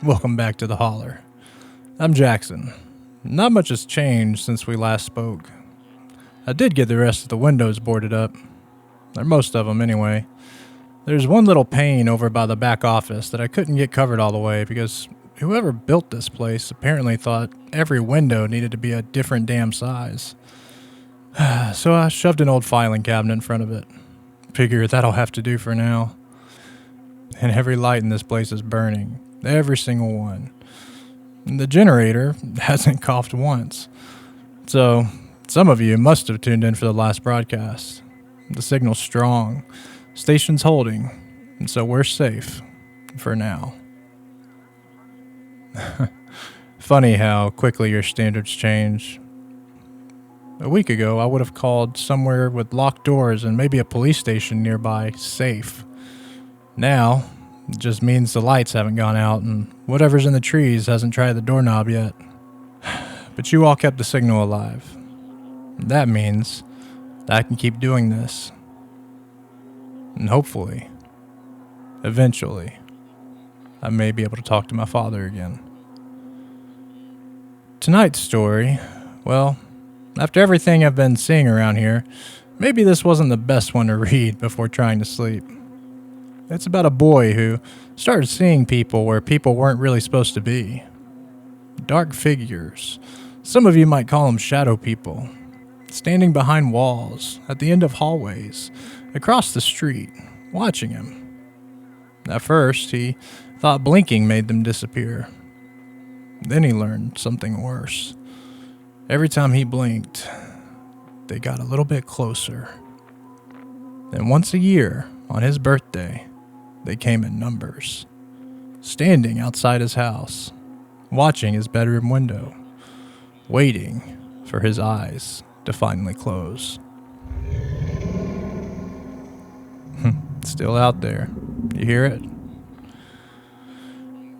Welcome back to the Holler. I'm Jackson. Not much has changed since we last spoke. I did get the rest of the windows boarded up. Or most of them, anyway. There's one little pane over by the back office that I couldn't get covered all the way because whoever built this place apparently thought every window needed to be a different damn size. So I shoved an old filing cabinet in front of it. Figure that'll have to do for now. And every light in this place is burning. Every single one. And the generator hasn't coughed once. So, some of you must have tuned in for the last broadcast. The signal's strong. Station's holding. And so we're safe. For now. Funny how quickly your standards change. A week ago, I would have called somewhere with locked doors and maybe a police station nearby safe. Now, it just means the lights haven't gone out and whatever's in the trees hasn't tried the doorknob yet. But you all kept the signal alive. That means that I can keep doing this. And hopefully, eventually, I may be able to talk to my father again. Tonight's story, well, after everything I've been seeing around here, maybe this wasn't the best one to read before trying to sleep. It's about a boy who started seeing people where people weren't really supposed to be. Dark figures. Some of you might call them shadow people. Standing behind walls, at the end of hallways, across the street, watching him. At first, he thought blinking made them disappear. Then he learned something worse. Every time he blinked, they got a little bit closer. And once a year, on his birthday, they came in numbers, standing outside his house, watching his bedroom window, waiting for his eyes to finally close. Still out there. You hear it?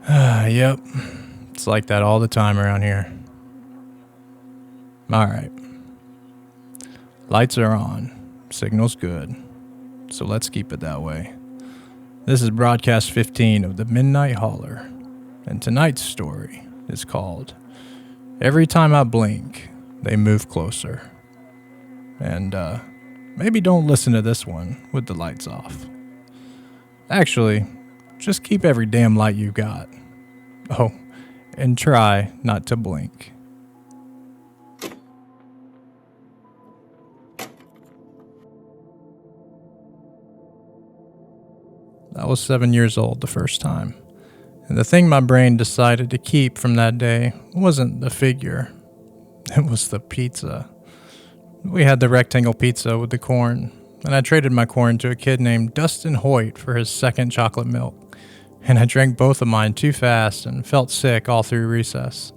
Yep. It's like that all the time around here. Alright. Lights are on. Signal's good. So let's keep it that way. This is broadcast 15 of the Midnight Holler, and tonight's story is called Every Time I Blink, They Move Closer. And maybe don't listen to this one with the lights off. Actually, just keep every damn light you got. Oh, and try not to blink. I was 7 years old the first time, and the thing my brain decided to keep from that day wasn't the figure, it was the pizza. We had the rectangle pizza with the corn, and I traded my corn to a kid named Dustin Hoyt for his second chocolate milk, and I drank both of mine too fast and felt sick all through recess.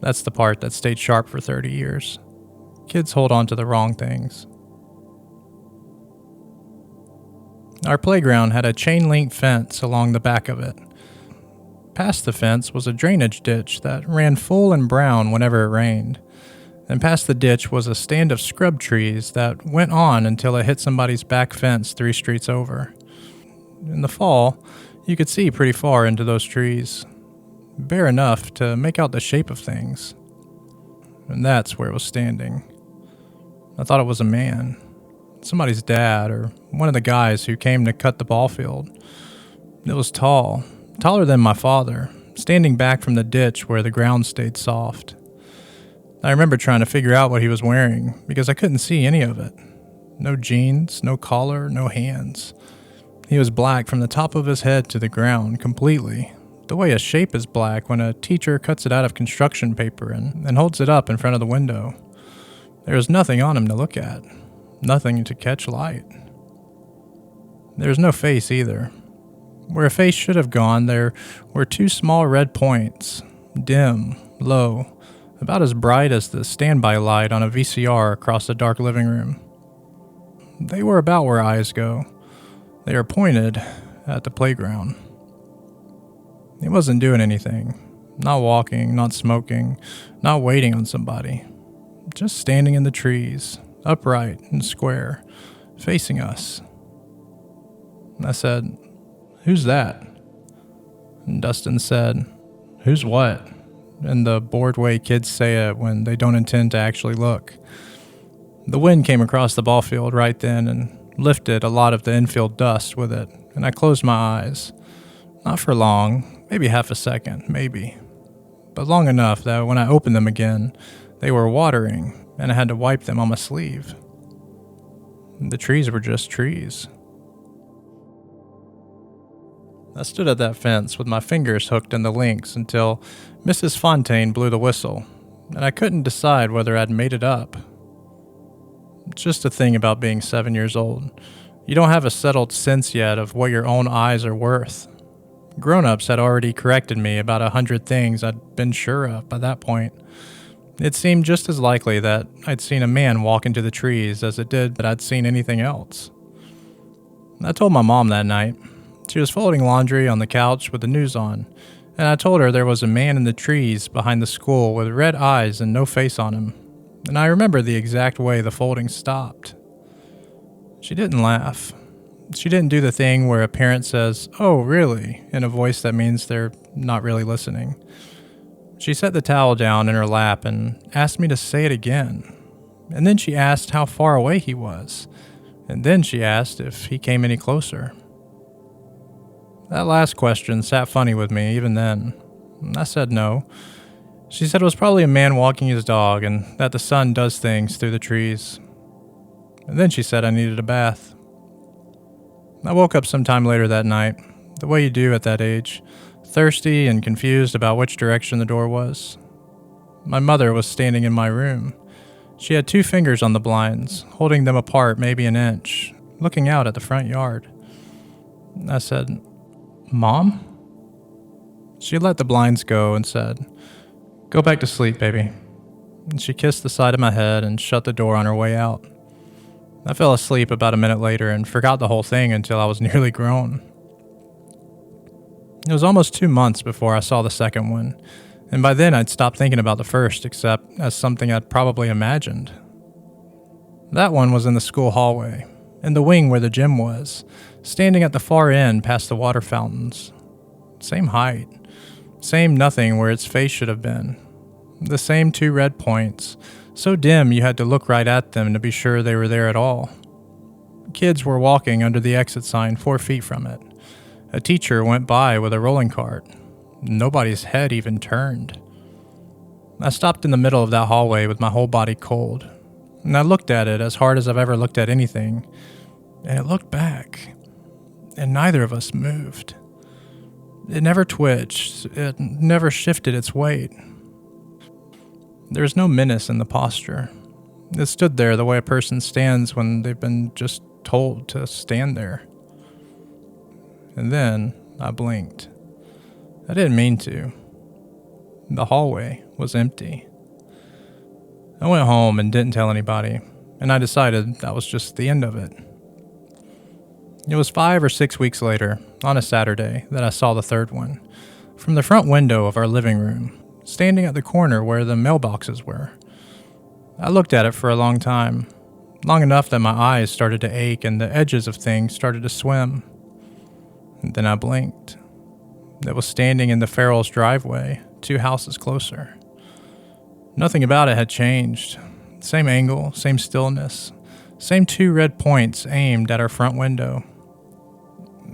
That's the part that stayed sharp for 30 years. Kids hold on to the wrong things. Our playground had a chain-link fence along the back of it. Past the fence was a drainage ditch that ran full and brown whenever it rained. And past the ditch was a stand of scrub trees that went on until it hit somebody's back fence 3 streets over. In the fall, you could see pretty far into those trees, bare enough to make out the shape of things. And that's where it was standing. I thought it was a man. Somebody's dad, or one of the guys who came to cut the ball field. It was tall, taller than my father, standing back from the ditch where the ground stayed soft. I remember trying to figure out what he was wearing, because I couldn't see any of it. No jeans, no collar, no hands. He was black from the top of his head to the ground, completely, the way a shape is black when a teacher cuts it out of construction paper and holds it up in front of the window. There was nothing on him to look at. Nothing to catch light. There was no face either. Where a face should have gone, there were 2 small red points, dim, low, about as bright as the standby light on a VCR across the dark living room. They were about where eyes go. They were pointed at the playground. He wasn't doing anything. Not walking, not smoking, not waiting on somebody. Just standing in the trees, upright and square, facing us. I said, "Who's that?" And Dustin said, "Who's what?" in the bored way kids say it when they don't intend to actually look. The wind came across the ball field right then and lifted a lot of the infield dust with it, and I closed my eyes. Not for long, maybe half a second, maybe. But long enough that when I opened them again, they were watering, and I had to wipe them on my sleeve. The trees were just trees. I stood at that fence with my fingers hooked in the links until Mrs. Fontaine blew the whistle, and I couldn't decide whether I'd made it up. It's just a thing about being 7 years old. You don't have a settled sense yet of what your own eyes are worth. Grown-ups had already corrected me about 100 things I'd been sure of by that point. It seemed just as likely that I'd seen a man walk into the trees as it did that I'd seen anything else. I told my mom that night. She was folding laundry on the couch with the news on, and I told her there was a man in the trees behind the school with red eyes and no face on him, and I remember the exact way the folding stopped. She didn't laugh. She didn't do the thing where a parent says, "Oh, really?" in a voice that means they're not really listening. She set the towel down in her lap and asked me to say it again. And then she asked how far away he was. And then she asked if he came any closer. That last question sat funny with me even then. I said no. She said it was probably a man walking his dog and that the sun does things through the trees. And then she said I needed a bath. I woke up sometime later that night, the way you do at that age, thirsty and confused about which direction the door was. My mother was standing in my room. She had 2 fingers on the blinds, holding them apart maybe an inch, looking out at the front yard. I said, "Mom?" She let the blinds go and said, "Go back to sleep, baby." And she kissed the side of my head and shut the door on her way out. I fell asleep about a minute later and forgot the whole thing until I was nearly grown. It was almost 2 months before I saw the second one, and by then I'd stopped thinking about the first except as something I'd probably imagined. That one was in the school hallway, in the wing where the gym was, standing at the far end past the water fountains. Same height, same nothing where its face should have been. The same 2 red points, so dim you had to look right at them to be sure they were there at all. Kids were walking under the exit sign 4 feet from it. A teacher went by with a rolling cart. Nobody's head even turned. I stopped in the middle of that hallway with my whole body cold, and I looked at it as hard as I've ever looked at anything, and it looked back, and neither of us moved. It never twitched, it never shifted its weight. There was no menace in the posture. It stood there the way a person stands when they've been just told to stand there. And then I blinked. I didn't mean to. The hallway was empty. I went home and didn't tell anybody, and I decided that was just the end of it. It was 5 or 6 weeks later, on a Saturday, that I saw the third one, from the front window of our living room, standing at the corner where the mailboxes were. I looked at it for a long time, long enough that my eyes started to ache and the edges of things started to swim. And then I blinked. It was standing in the Farrell's driveway, 2 houses closer. Nothing about it had changed. Same angle, same stillness, same 2 red points aimed at our front window.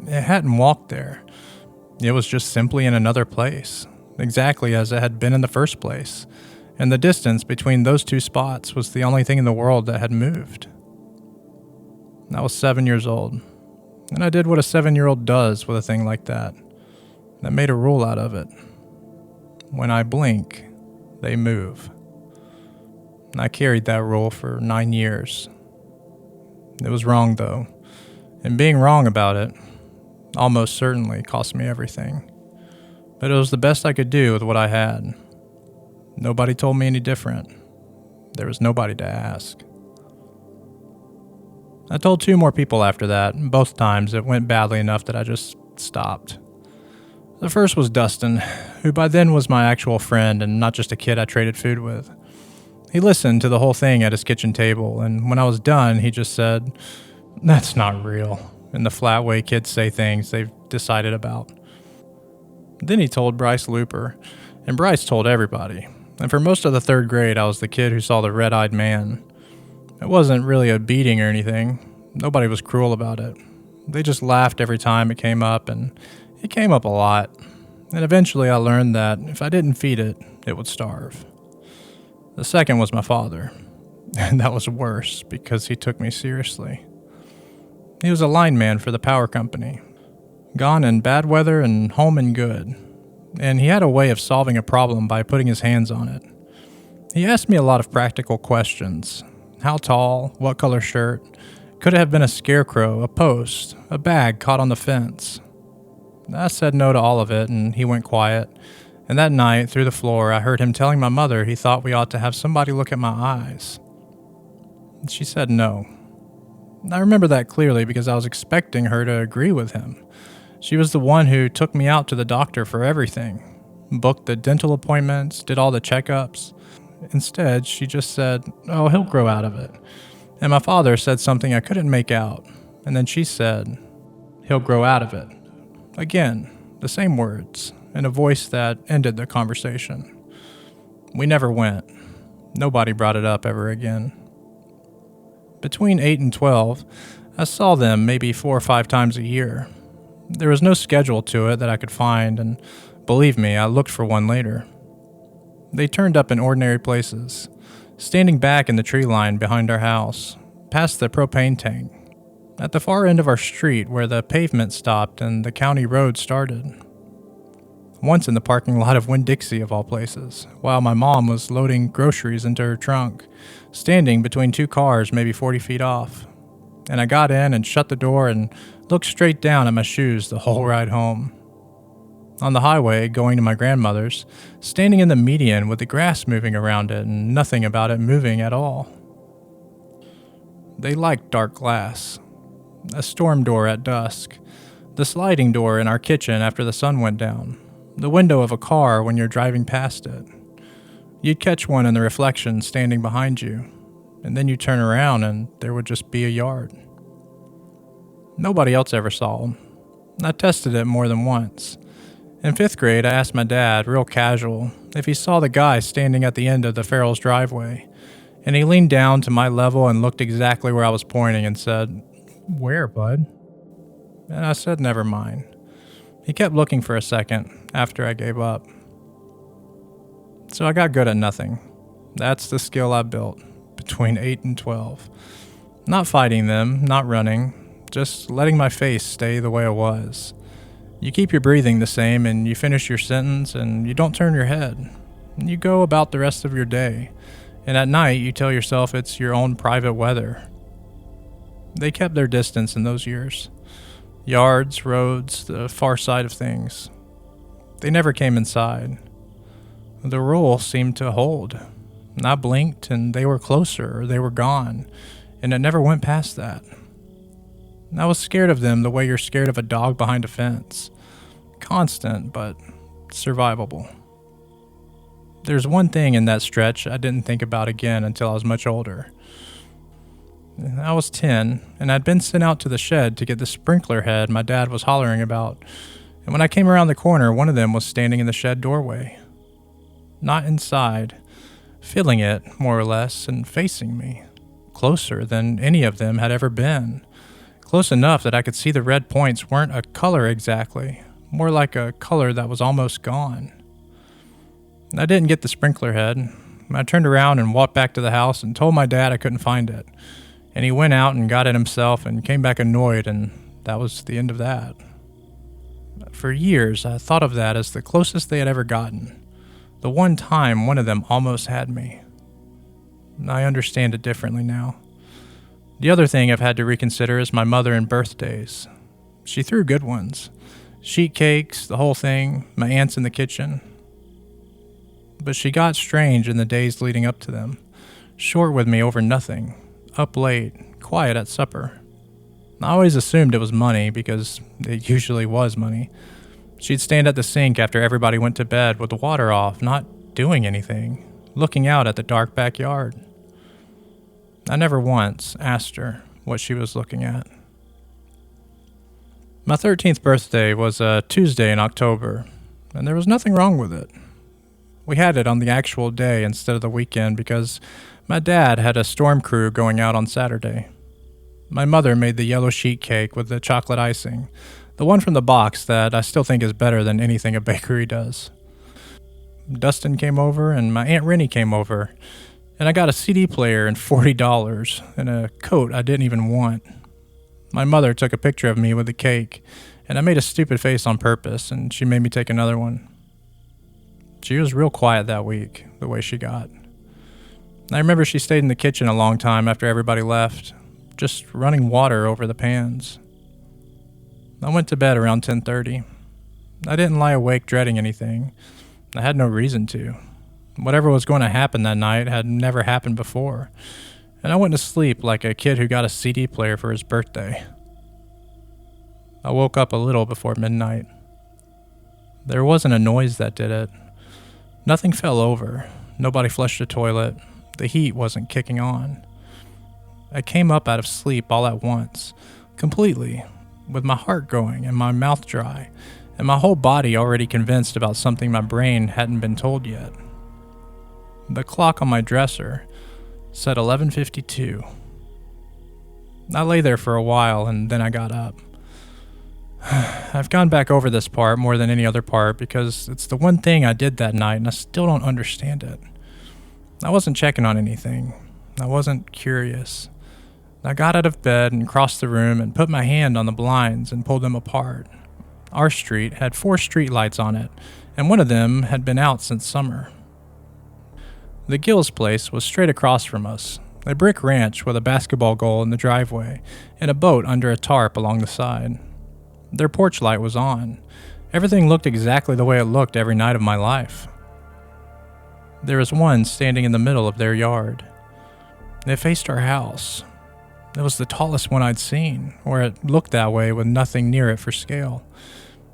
It hadn't walked there. It was just simply in another place, exactly as it had been in the first place, and the distance between those 2 spots was the only thing in the world that had moved. I was 7 years old, and I did what a 7-year-old does with a thing like that. I made a rule out of it. When I blink, they move. I carried that rule for 9 years. It was wrong, though, and being wrong about it almost certainly cost me everything. But it was the best I could do with what I had. Nobody told me any different. There was nobody to ask. I told 2 more people after that, and both times it went badly enough that I just stopped. The first was Dustin, who by then was my actual friend and not just a kid I traded food with. He listened to the whole thing at his kitchen table, and when I was done, he just said, "That's not real," in the flat way kids say things they've decided about. Then he told Bryce Looper, and Bryce told everybody. And for most of the 3rd grade, I was the kid who saw the red-eyed man. It wasn't really a beating or anything. Nobody was cruel about it. They just laughed every time it came up, and it came up a lot. And eventually I learned that if I didn't feed it, it would starve. The second was my father. And that was worse because he took me seriously. He was a lineman for the power company. Gone in bad weather and home in good. And he had a way of solving a problem by putting his hands on it. He asked me a lot of practical questions. How tall? What color shirt? Could it have been a scarecrow, a post, a bag caught on the fence? I said no to all of it, and he went quiet. And that night, through the floor, I heard him telling my mother he thought we ought to have somebody look at my eyes. She said no. I remember that clearly because I was expecting her to agree with him. She was the one who took me out to the doctor for everything, booked the dental appointments, did all the checkups. Instead, she just said, "Oh, he'll grow out of it." And my father said something I couldn't make out, and then she said, "He'll grow out of it." Again, the same words, in a voice that ended the conversation. We never went. Nobody brought it up ever again. Between 8 and 12, I saw them maybe 4 or 5 times a year. There was no schedule to it that I could find, and believe me, I looked for one later. They turned up in ordinary places, standing back in the tree line behind our house, past the propane tank, at the far end of our street where the pavement stopped and the county road started. Once in the parking lot of Winn-Dixie of all places, while my mom was loading groceries into her trunk, standing between 2 cars maybe 40 feet off. And I got in and shut the door and looked straight down at my shoes the whole ride home. On the highway, going to my grandmother's, standing in the median with the grass moving around it and nothing about it moving at all. They liked dark glass. A storm door at dusk. The sliding door in our kitchen after the sun went down. The window of a car when you're driving past it. You'd catch one in the reflection standing behind you, and then you turn around and there would just be a yard. Nobody else ever saw them. I tested it more than once. In 5th grade, I asked my dad, real casual, if he saw the guy standing at the end of the Farrell's driveway, and he leaned down to my level and looked exactly where I was pointing and said, "Where, bud?" And I said, "Never mind." He kept looking for a second after I gave up. So I got good at nothing. That's the skill I built between 8 and 12. Not fighting them, not running, just letting my face stay the way it was. You keep your breathing the same and you finish your sentence and you don't turn your head. You go about the rest of your day, and at night you tell yourself it's your own private weather. They kept their distance in those years. Yards, roads, the far side of things. They never came inside. The rule seemed to hold. I blinked and they were closer or they were gone, and it never went past that. I was scared of them the way you're scared of a dog behind a fence. Constant, but survivable. There's one thing in that stretch I didn't think about again until I was much older. I was 10, and I'd been sent out to the shed to get the sprinkler head my dad was hollering about, and when I came around the corner, one of them was standing in the shed doorway. Not inside, filling it, more or less, and facing me, closer than any of them had ever been, close enough that I could see the red points weren't a color exactly, more like a color that was almost gone. I didn't get the sprinkler head. I turned around and walked back to the house and told my dad I couldn't find it. And he went out and got it himself and came back annoyed, and that was the end of that. For years, I thought of that as the closest they had ever gotten. The one time one of them almost had me. I understand it differently now. The other thing I've had to reconsider is my mother and birthdays. She threw good ones. Sheet cakes, the whole thing, my aunts in the kitchen. But she got strange in the days leading up to them. Short with me over nothing. Up late, quiet at supper. I always assumed it was money because it usually was money. She'd stand at the sink after everybody went to bed with the water off, not doing anything, looking out at the dark backyard. I never once asked her what she was looking at. My 13th birthday was a Tuesday in October. and there was nothing wrong with it. We had it on the actual day instead of the weekend because my dad had a storm crew going out on Saturday. My mother made the yellow sheet cake with the chocolate icing, the one from the box that I still think is better than anything a bakery does. Dustin came over and my Aunt Rennie came over, and I got a CD player and $40 and a coat I didn't even want. My mother took a picture of me with the cake, and I made a stupid face on purpose, and she made me take another one. She was real quiet that week, the way she got. I remember she stayed in the kitchen a long time after everybody left, just running water over the pans. I went to bed around 10:30. I didn't lie awake dreading anything. I had no reason to. Whatever was going to happen that night had never happened before, and I went to sleep like a kid who got a CD player for his birthday. I woke up a little before midnight. There wasn't a noise that did it. Nothing fell over. Nobody flushed the toilet. The heat wasn't kicking on. I came up out of sleep all at once, completely, with my heart going and my mouth dry, and my whole body already convinced about something my brain hadn't been told yet. The clock on my dresser said 11:52. I lay there for a while and then I got up. I've gone back over this part more than any other part because it's the one thing I did that night and I still don't understand it. I wasn't checking on anything. I wasn't curious. I got out of bed and crossed the room and put my hand on the blinds and pulled them apart. Our street had 4 street lights on it, and one of them had been out since summer. The Gills place was straight across from us, a brick ranch with a basketball goal in the driveway and a boat under a tarp along the side. Their porch light was on. Everything looked exactly the way it looked every night of my life. There was one standing in the middle of their yard. It faced our house. It was the tallest one I'd seen, or it looked that way with nothing near it for scale.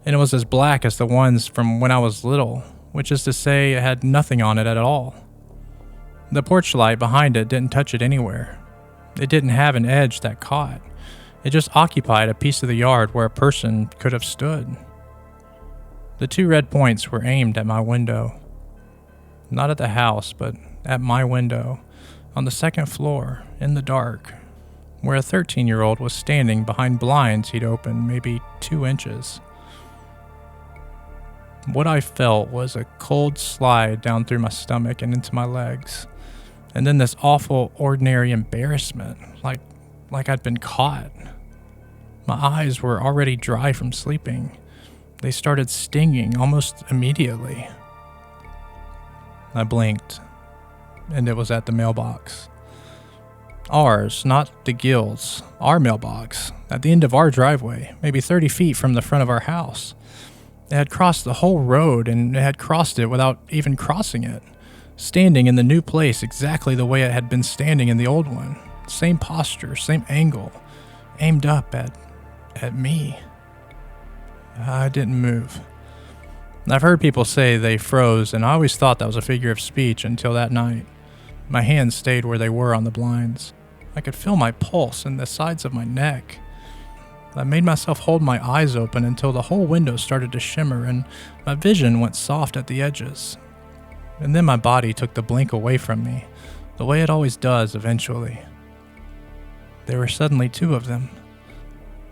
And it was as black as the ones from when I was little, which is to say it had nothing on it at all. The porch light behind it didn't touch it anywhere. It didn't have an edge that caught. It just occupied a piece of the yard where a person could have stood. The 2 red points were aimed at my window. Not at the house, but at my window, on the 2nd floor, in the dark, where a 13-year-old was standing behind blinds he'd opened maybe 2 inches. What I felt was a cold slide down through my stomach and into my legs, and then this awful, ordinary embarrassment, like I'd been caught. My eyes were already dry from sleeping. They started stinging almost immediately. I blinked, and it was at the mailbox. Ours, not the Gills, our mailbox, at the end of our driveway, maybe 30 feet from the front of our house. It had crossed the whole road, and it had crossed it without even crossing it, standing in the new place exactly the way it had been standing in the old one. Same posture, same angle, aimed up at me. I didn't move. I've heard people say they froze, and I always thought that was a figure of speech until that night. My hands stayed where they were on the blinds. I could feel my pulse in the sides of my neck. I made myself hold my eyes open until the whole window started to shimmer and my vision went soft at the edges. And then my body took the blink away from me, the way it always does eventually. There were suddenly 2 of them.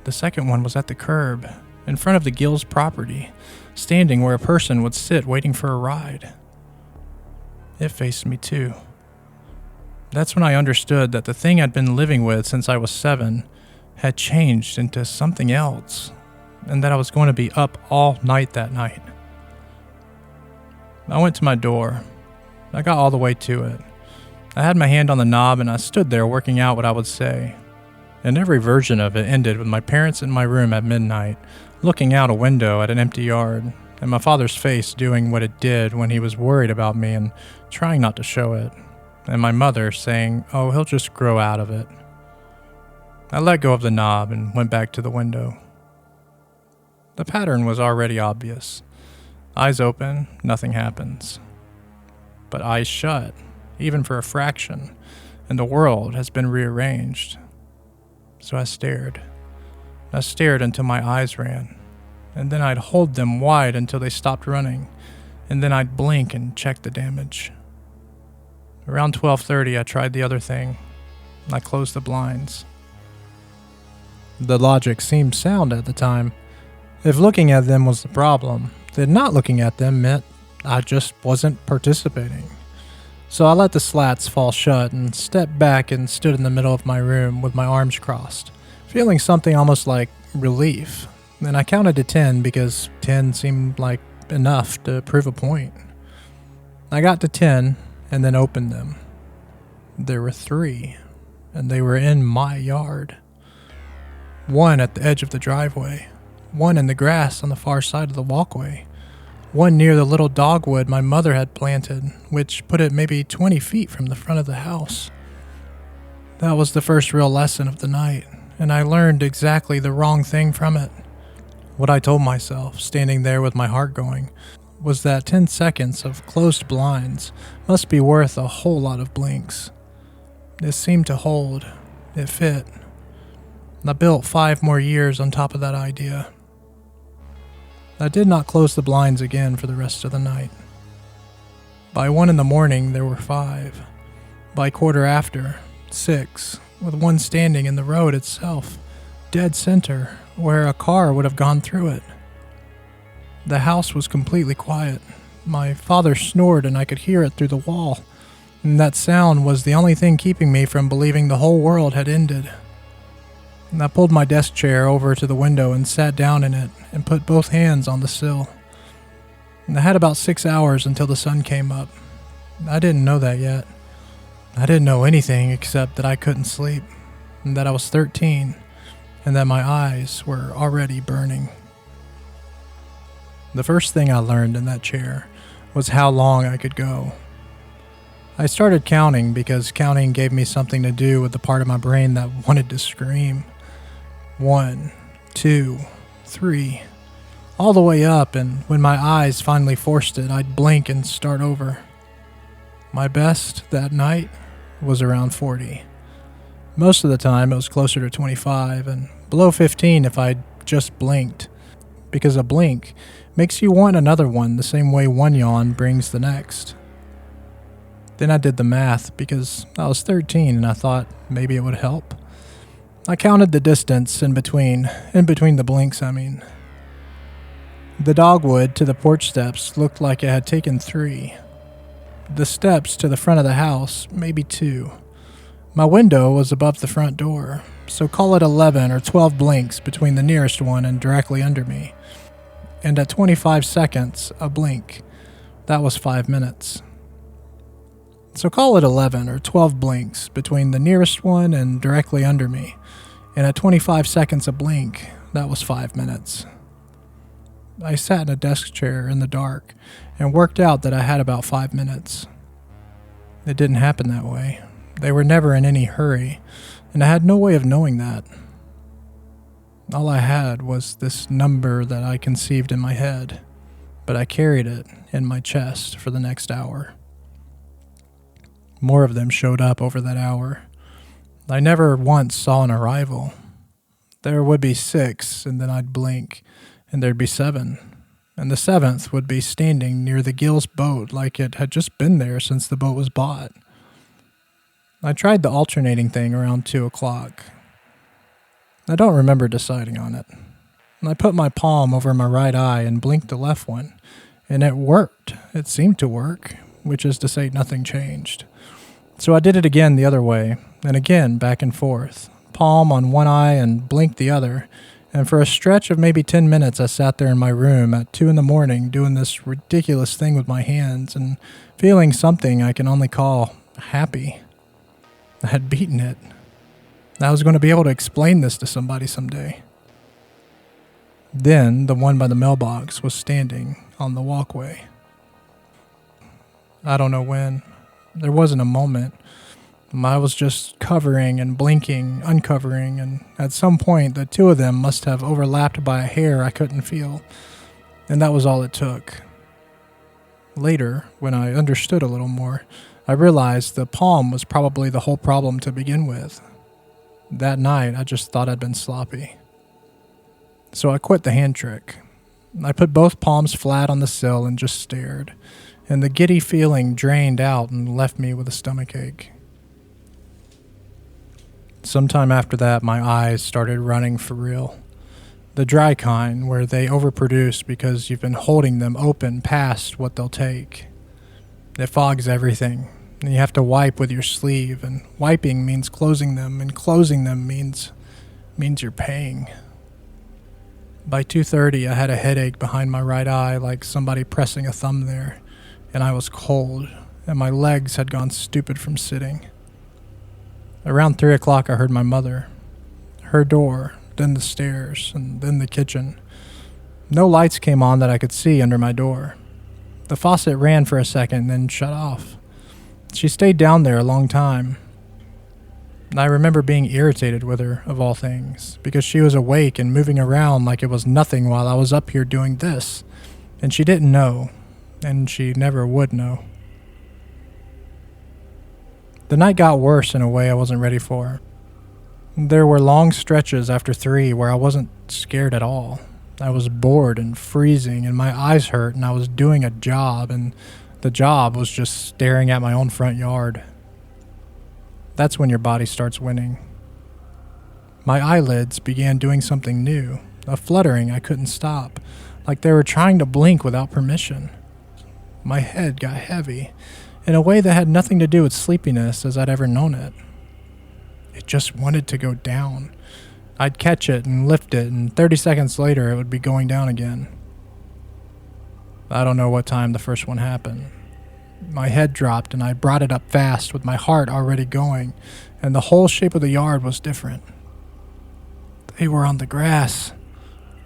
The second one was at the curb, in front of the Gills' property, standing where a person would sit waiting for a ride. It faced me too. That's when I understood that the thing I'd been living with since I was 7 had changed into something else, and that I was going to be up all night that night. I went to my door. I got all the way to it. I had my hand on the knob and I stood there working out what I would say. And every version of it ended with my parents in my room at midnight, looking out a window at an empty yard, and my father's face doing what it did when he was worried about me and trying not to show it, and my mother saying, "Oh, he'll just grow out of it." I let go of the knob and went back to the window. The pattern was already obvious. Eyes open, nothing happens. But eyes shut, even for a fraction, and the world has been rearranged. So I stared. I stared until my eyes ran, and then I'd hold them wide until they stopped running, and then I'd blink and check the damage. Around 12:30, I tried the other thing. I closed the blinds. The logic seemed sound at the time. If looking at them was the problem, then not looking at them meant I just wasn't participating. So I let the slats fall shut and stepped back and stood in the middle of my room with my arms crossed, feeling something almost like relief. Then I counted to 10 because 10 seemed like enough to prove a point. I got to 10 and then opened them. There were 3, and they were in my yard. 1 at the edge of the driveway, 1 in the grass on the far side of the walkway, 1 near the little dogwood my mother had planted, which put it maybe 20 feet from the front of the house. That was the first real lesson of the night, and I learned exactly the wrong thing from it. What I told myself, standing there with my heart going, was that 10 seconds of closed blinds must be worth a whole lot of blinks. It seemed to hold. It fit. I built 5 more years on top of that idea. I did not close the blinds again for the rest of the night. By 1 in the morning, there were 5. By quarter after, 6, with 1 standing in the road itself, dead center, where a car would have gone through it. The house was completely quiet. My father snored and I could hear it through the wall, and that sound was the only thing keeping me from believing the whole world had ended. And I pulled my desk chair over to the window and sat down in it and put both hands on the sill. And I had about 6 hours until the sun came up. I didn't know that yet. I didn't know anything except that I couldn't sleep, and that I was 13, and that my eyes were already burning. The first thing I learned in that chair was how long I could go. I started counting because counting gave me something to do with the part of my brain that wanted to scream. 1, 2, 3, all the way up, and when my eyes finally forced it, I'd blink and start over. My best that night was around 40. Most of the time it was closer to 25, and below 15 if I'd just blinked, because a blink makes you want another one the same way one yawn brings the next. Then I did the math because I was 13 and I thought maybe it would help. I counted the distance in between the blinks, I mean. The dogwood to the porch steps looked like it had taken 3. The steps to the front of the house, maybe 2. My window was above the front door, so call it 11 or 12 blinks between the nearest one and directly under me. And at 25 seconds, a blink. That was 5 minutes. So call it 11 or 12 blinks between the nearest one and directly under me. And at 25 seconds a blink, that was 5 minutes. I sat in a desk chair in the dark and worked out that I had about 5 minutes. It didn't happen that way. They were never in any hurry, and I had no way of knowing that. All I had was this number that I conceived in my head, but I carried it in my chest for the next hour. More of them showed up over that hour. I never once saw an arrival. There would be 6, and then I'd blink, and there'd be 7. And the 7th would be standing near the Gill's boat like it had just been there since the boat was bought. I tried the alternating thing around 2 o'clock. I don't remember deciding on it. I put my palm over my right eye and blinked the left one, and it worked. It seemed to work, which is to say nothing changed. So I did it again the other way, and again back and forth, palm on one eye and blinked the other, and for a stretch of maybe 10 minutes I sat there in my room at 2 in the morning doing this ridiculous thing with my hands and feeling something I can only call happy. I had beaten it. I was going to be able to explain this to somebody someday. Then the one by the mailbox was standing on the walkway. I don't know when. There wasn't a moment. I was just covering and blinking, uncovering, and at some point the 2 of them must have overlapped by a hair I couldn't feel, and that was all it took. Later, when I understood a little more, I realized the palm was probably the whole problem to begin with. That night, I just thought I'd been sloppy. So I quit the hand trick. I put both palms flat on the sill and just stared, and the giddy feeling drained out and left me with a stomachache. Sometime after that, my eyes started running for real. The dry kind, where they overproduce because you've been holding them open past what they'll take. It fogs everything, and you have to wipe with your sleeve, and wiping means closing them, and closing them means you're paying. By 2:30, I had a headache behind my right eye like somebody pressing a thumb there, and I was cold, and my legs had gone stupid from sitting. Around 3 o'clock, I heard my mother. Her door, then the stairs, and then the kitchen. No lights came on that I could see under my door. The faucet ran for a second, then shut off. She stayed down there a long time. I remember being irritated with her, of all things, because she was awake and moving around like it was nothing while I was up here doing this, and she didn't know, and she never would know. The night got worse in a way I wasn't ready for. There were long stretches after 3 where I wasn't scared at all. I was bored and freezing, and my eyes hurt, and I was doing a job, and the job was just staring at my own front yard. That's when your body starts winning. My eyelids began doing something new, a fluttering I couldn't stop, like they were trying to blink without permission. My head got heavy, in a way that had nothing to do with sleepiness as I'd ever known it. It just wanted to go down. I'd catch it and lift it, and 30 seconds later it would be going down again. I don't know what time the first one happened. My head dropped, and I brought it up fast with my heart already going, and the whole shape of the yard was different. They were on the grass.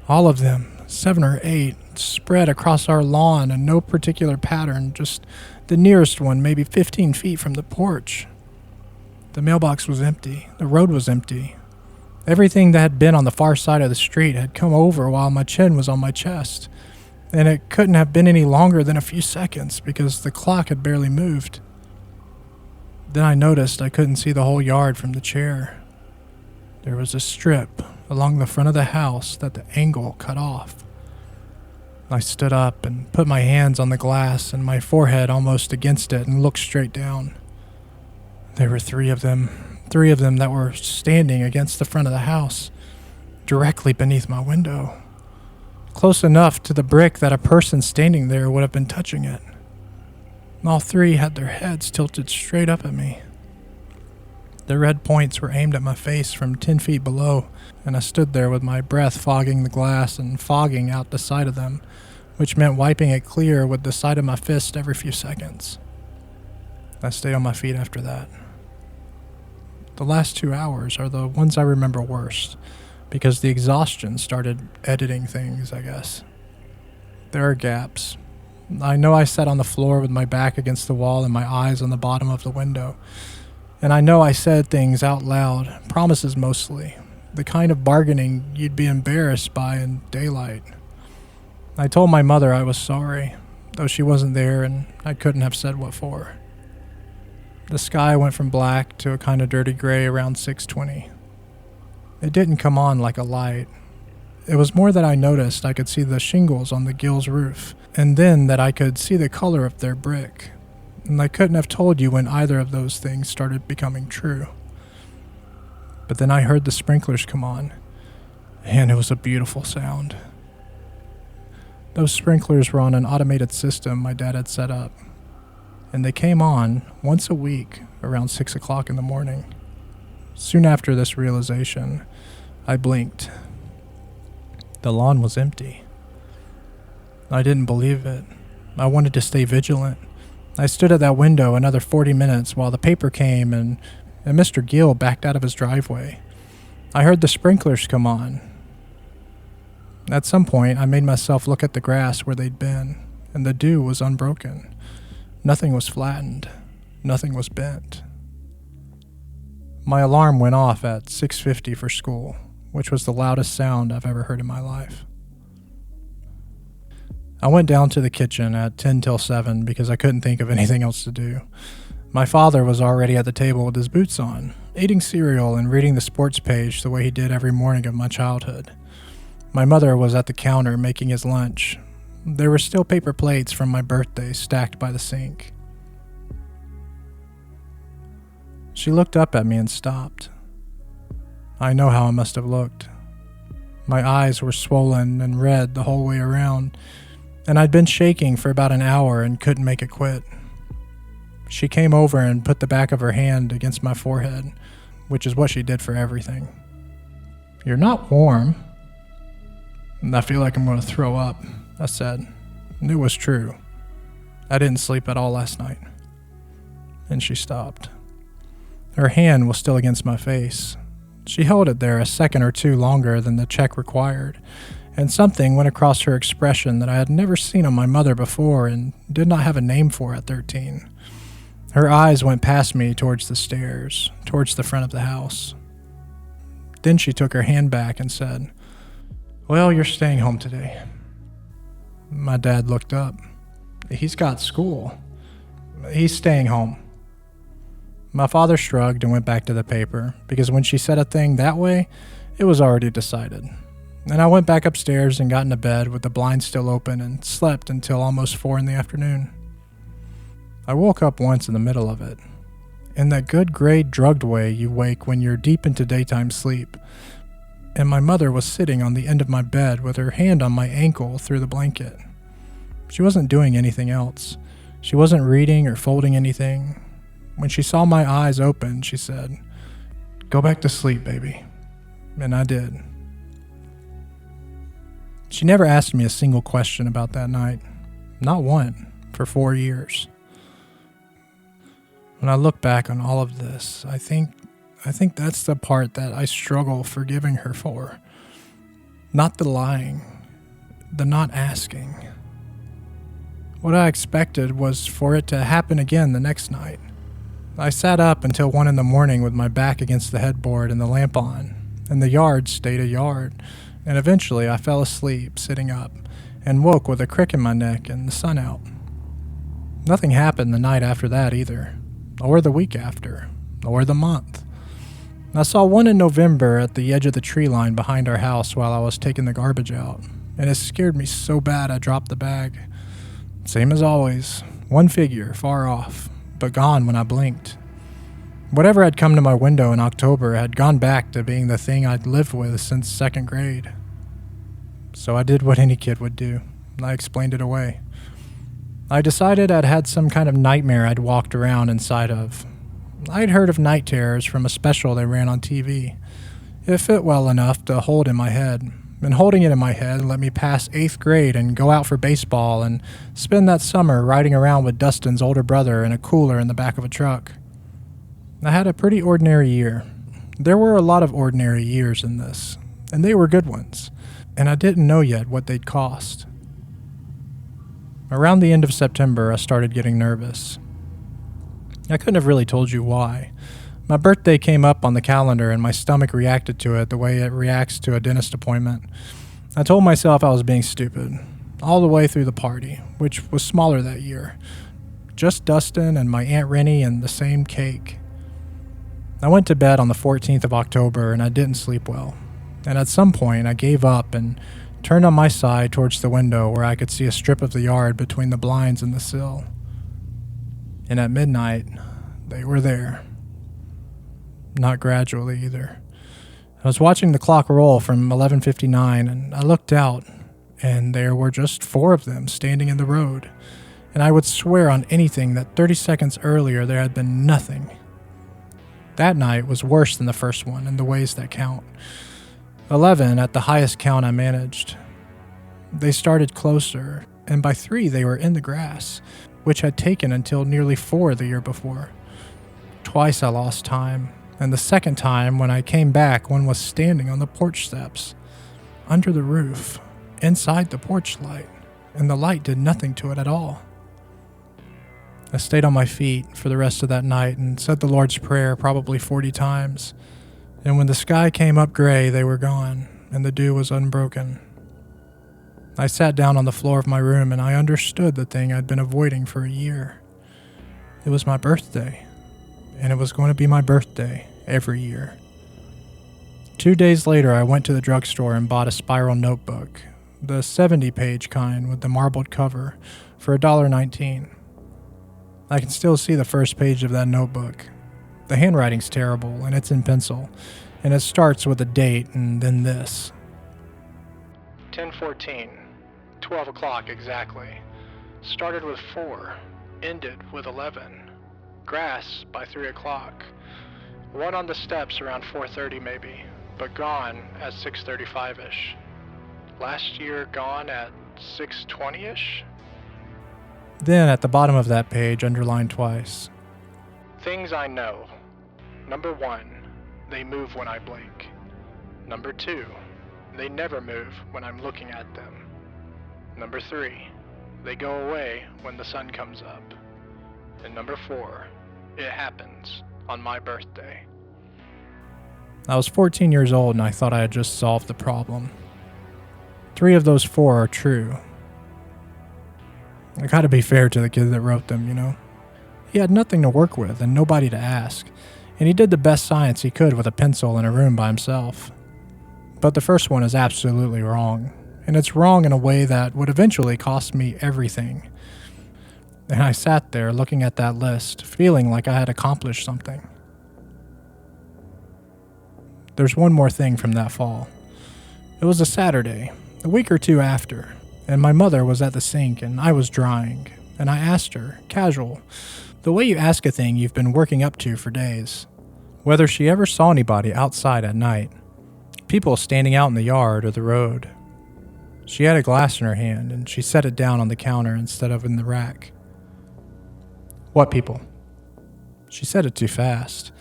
All of them, 7 or 8, spread across our lawn in no particular pattern, just the nearest one maybe 15 feet from the porch. The mailbox was empty. The road was empty. Everything that had been on the far side of the street had come over while my chin was on my chest. And it couldn't have been any longer than a few seconds because the clock had barely moved. Then I noticed I couldn't see the whole yard from the chair. There was a strip along the front of the house that the angle cut off. I stood up and put my hands on the glass and my forehead almost against it and looked straight down. There were 3 of them that were standing against the front of the house, directly beneath my window. Close enough to the brick that a person standing there would have been touching it. All 3 had their heads tilted straight up at me. The red points were aimed at my face from 10 feet below, and I stood there with my breath fogging the glass and fogging out the side of them, which meant wiping it clear with the side of my fist every few seconds. I stayed on my feet after that. The last 2 hours are the ones I remember worst, because the exhaustion started editing things, I guess. There are gaps. I know I sat on the floor with my back against the wall and my eyes on the bottom of the window. And I know I said things out loud, promises mostly, the kind of bargaining you'd be embarrassed by in daylight. I told my mother I was sorry, though she wasn't there and I couldn't have said what for. The sky went from black to a kind of dirty gray around 6:20. It didn't come on like a light. It was more that I noticed I could see the shingles on the Gill's roof, and then that I could see the color of their brick. And I couldn't have told you when either of those things started becoming true. But then I heard the sprinklers come on, and it was a beautiful sound. Those sprinklers were on an automated system my dad had set up, and they came on once a week around 6 o'clock in the morning. Soon after this realization, I blinked. The lawn was empty. I didn't believe it. I wanted to stay vigilant. I stood at that window another 40 minutes while the paper came and Mr. Gill backed out of his driveway. I heard the sprinklers come on. At some point, I made myself look at the grass where they'd been, and the dew was unbroken. Nothing was flattened. Nothing was bent. My alarm went off at 6:50 for school, which was the loudest sound I've ever heard in my life. I went down to the kitchen at 10 till 7 because I couldn't think of anything else to do. My father was already at the table with his boots on, eating cereal and reading the sports page the way he did every morning of my childhood. My mother was at the counter making his lunch. There were still paper plates from my birthday stacked by the sink. She looked up at me and stopped. I know how I must have looked. My eyes were swollen and red the whole way around, and I'd been shaking for about an hour and couldn't make it quit. She came over and put the back of her hand against my forehead, which is what she did for everything. "You're not warm." "I feel like I'm going to throw up," I said. And it was true. I didn't sleep at all last night. And she stopped. Her hand was still against my face. She held it there a second or two longer than the check required, and something went across her expression that I had never seen on my mother before and did not have a name for at 13. Her eyes went past me towards the stairs, towards the front of the house. Then she took her hand back and said, "Well, you're staying home today." My dad looked up. "He's got school. He's staying home." My father shrugged and went back to the paper, because when she said a thing that way, it was already decided. And I went back upstairs and got into bed with the blinds still open and slept until almost 4 in the afternoon. I woke up once in the middle of it, in that good grade drugged way you wake when you're deep into daytime sleep, and my mother was sitting on the end of my bed with her hand on my ankle through the blanket. She wasn't doing anything else. She wasn't reading or folding anything. When she saw my eyes open, she said, "Go back to sleep, baby." And I did. She never asked me a single question about that night. Not one, for 4 years. When I look back on all of this, I think that's the part that I struggle forgiving her for. Not the lying, the not asking. What I expected was for it to happen again the next night. I sat up until 1 in the morning with my back against the headboard and the lamp on, and the yard stayed a yard, and eventually I fell asleep sitting up and woke with a crick in my neck and the sun out. Nothing happened the night after that either, or the week after, or the month. I saw one in November at the edge of the tree line behind our house while I was taking the garbage out, and it scared me so bad I dropped the bag. Same as always, one figure far off, but gone when I blinked. Whatever had come to my window in October had gone back to being the thing I'd lived with since 2nd grade. So I did what any kid would do. I explained it away. I decided I'd had some kind of nightmare I'd walked around inside of. I'd heard of night terrors from a special they ran on TV. It fit well enough to hold in my head, and holding it in my head let me pass 8th grade and go out for baseball and spend that summer riding around with Dustin's older brother in a cooler in the back of a truck. I had a pretty ordinary year. There were a lot of ordinary years in this, and they were good ones, and I didn't know yet what they'd cost. Around the end of September, I started getting nervous. I couldn't have really told you why. My birthday came up on the calendar and my stomach reacted to it the way it reacts to a dentist appointment. I told myself I was being stupid, all the way through the party, which was smaller that year. Just Dustin and my Aunt Rennie and the same cake. I went to bed on the 14th of October and I didn't sleep well. And at some point I gave up and turned on my side towards the window where I could see a strip of the yard between the blinds and the sill. And at midnight, they were there. Not gradually either. I was watching the clock roll from 11:59 and I looked out and there were just 4 of them standing in the road. And I would swear on anything that 30 seconds earlier there had been nothing. That night was worse than the first one in the ways that count. 11 at the highest count I managed. They started closer, and by 3 they were in the grass, which had taken until nearly 4 the year before. Twice I lost time, and the second time when I came back one was standing on the porch steps, under the roof, inside the porch light, and the light did nothing to it at all. I stayed on my feet for the rest of that night and said the Lord's Prayer probably 40 times, and when the sky came up gray they were gone, and the dew was unbroken. I sat down on the floor of my room and I understood the thing I'd been avoiding for a year. It was my birthday, and it was going to be my birthday every year. 2 days later, I went to the drugstore and bought a spiral notebook, the 70-page kind with the marbled cover, for $1.19. I can still see the first page of that notebook. The handwriting's terrible, and it's in pencil, and it starts with a date and then this. 10:14, 12 o'clock exactly. Started with 4, ended with 11. Grass by 3 o'clock. One on the steps around 4:30 maybe, but gone at 6:35-ish. Last year gone at 6:20-ish? Then at the bottom of that page, underlined twice. Things I know. Number 1, they move when I blink. Number 2, they never move when I'm looking at them. Number 3, they go away when the sun comes up. And number 4, it happens on my birthday. I was 14 years old and I thought I had just solved the problem. 3 of those 4 are true. I gotta be fair to the kid that wrote them, you know? He had nothing to work with and nobody to ask, and he did the best science he could with a pencil in a room by himself. But the first one is absolutely wrong, and it's wrong in a way that would eventually cost me everything. And I sat there looking at that list, feeling like I had accomplished something. There's one more thing from that fall. It was a Saturday, a week or 2 after, and my mother was at the sink and I was drying, and I asked her, casual, the way you ask a thing you've been working up to for days, whether she ever saw anybody outside at night, people standing out in the yard or the road. She had a glass in her hand and she set it down on the counter instead of in the rack. What people? She said it too fast.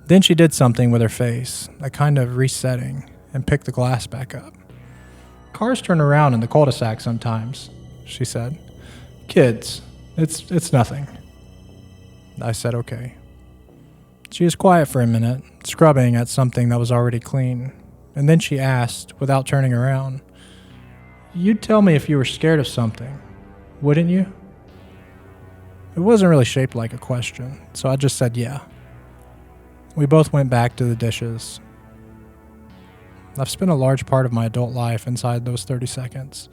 Then she did something with her face, a kind of resetting, and picked the glass back up. Cars turn around in the cul-de-sac sometimes, she said. Kids, it's nothing. I said okay. She was quiet for a minute, scrubbing at something that was already clean, and then she asked, without turning around, "You'd tell me if you were scared of something, wouldn't you?" It wasn't really shaped like a question, so I just said yeah. We both went back to the dishes. I've spent a large part of my adult life inside those 30 seconds,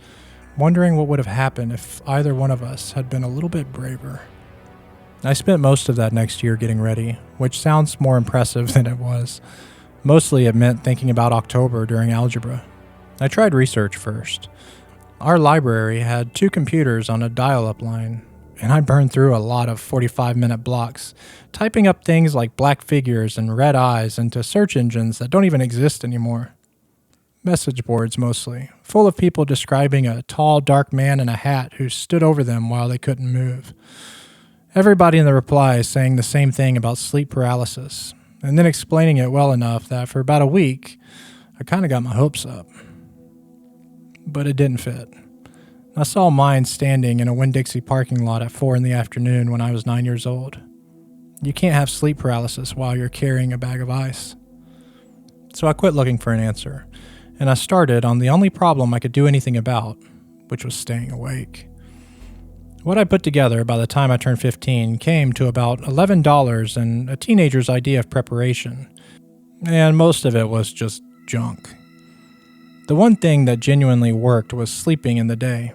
wondering what would have happened if either one of us had been a little bit braver. I spent most of that next year getting ready, which sounds more impressive than it was. Mostly it meant thinking about October during algebra. I tried research first. Our library had 2 computers on a dial-up line, and I burned through a lot of 45-minute blocks, typing up things like black figures and red eyes into search engines that don't even exist anymore. Message boards mostly, full of people describing a tall, dark man in a hat who stood over them while they couldn't move. Everybody in the replies saying the same thing about sleep paralysis, and then explaining it well enough that for about a week, I kind of got my hopes up. But it didn't fit. I saw mine standing in a Winn-Dixie parking lot at 4 in the afternoon when I was 9 years old. You can't have sleep paralysis while you're carrying a bag of ice. So I quit looking for an answer, and I started on the only problem I could do anything about, which was staying awake. What I put together by the time I turned 15 came to about $11 and a teenager's idea of preparation, and most of it was just junk. The one thing that genuinely worked was sleeping in the day.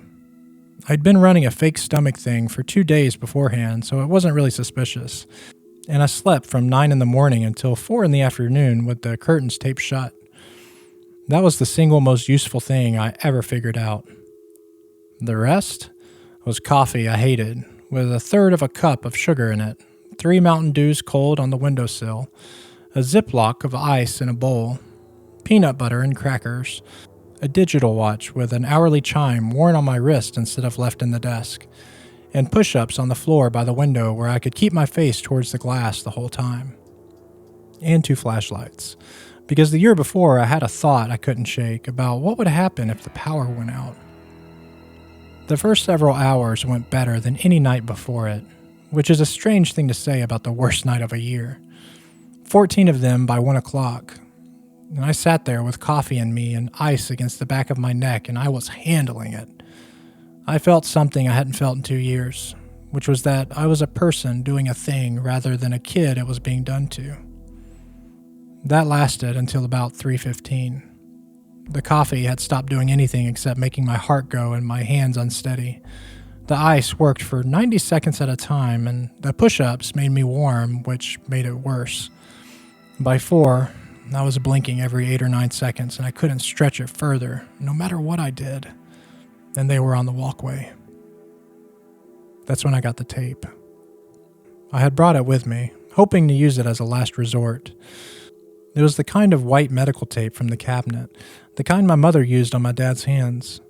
I'd been running a fake stomach thing for 2 days beforehand, so it wasn't really suspicious, and I slept from 9 in the morning until 4 in the afternoon with the curtains taped shut. That was the single most useful thing I ever figured out. The rest was coffee I hated, with 1/3 of a cup of sugar in it, 3 Mountain Dews cold on the windowsill, a Ziploc of ice in a bowl, peanut butter and crackers, a digital watch with an hourly chime worn on my wrist instead of left in the desk, and push-ups on the floor by the window where I could keep my face towards the glass the whole time. And 2 flashlights, because the year before I had a thought I couldn't shake about what would happen if the power went out. The first several hours went better than any night before it, which is a strange thing to say about the worst night of a year. 14 of them by 1 o'clock. And I sat there with coffee in me and ice against the back of my neck, and I was handling it. I felt something I hadn't felt in 2 years, which was that I was a person doing a thing rather than a kid it was being done to. That lasted until about 3:15. The coffee had stopped doing anything except making my heart go and my hands unsteady. The ice worked for 90 seconds at a time, and the push-ups made me warm, which made it worse. By 4, I was blinking every 8 or 9 seconds, and I couldn't stretch it further, no matter what I did. And they were on the walkway. That's when I got the tape. I had brought it with me, hoping to use it as a last resort. It was the kind of white medical tape from the cabinet, the kind my mother used on my dad's hands.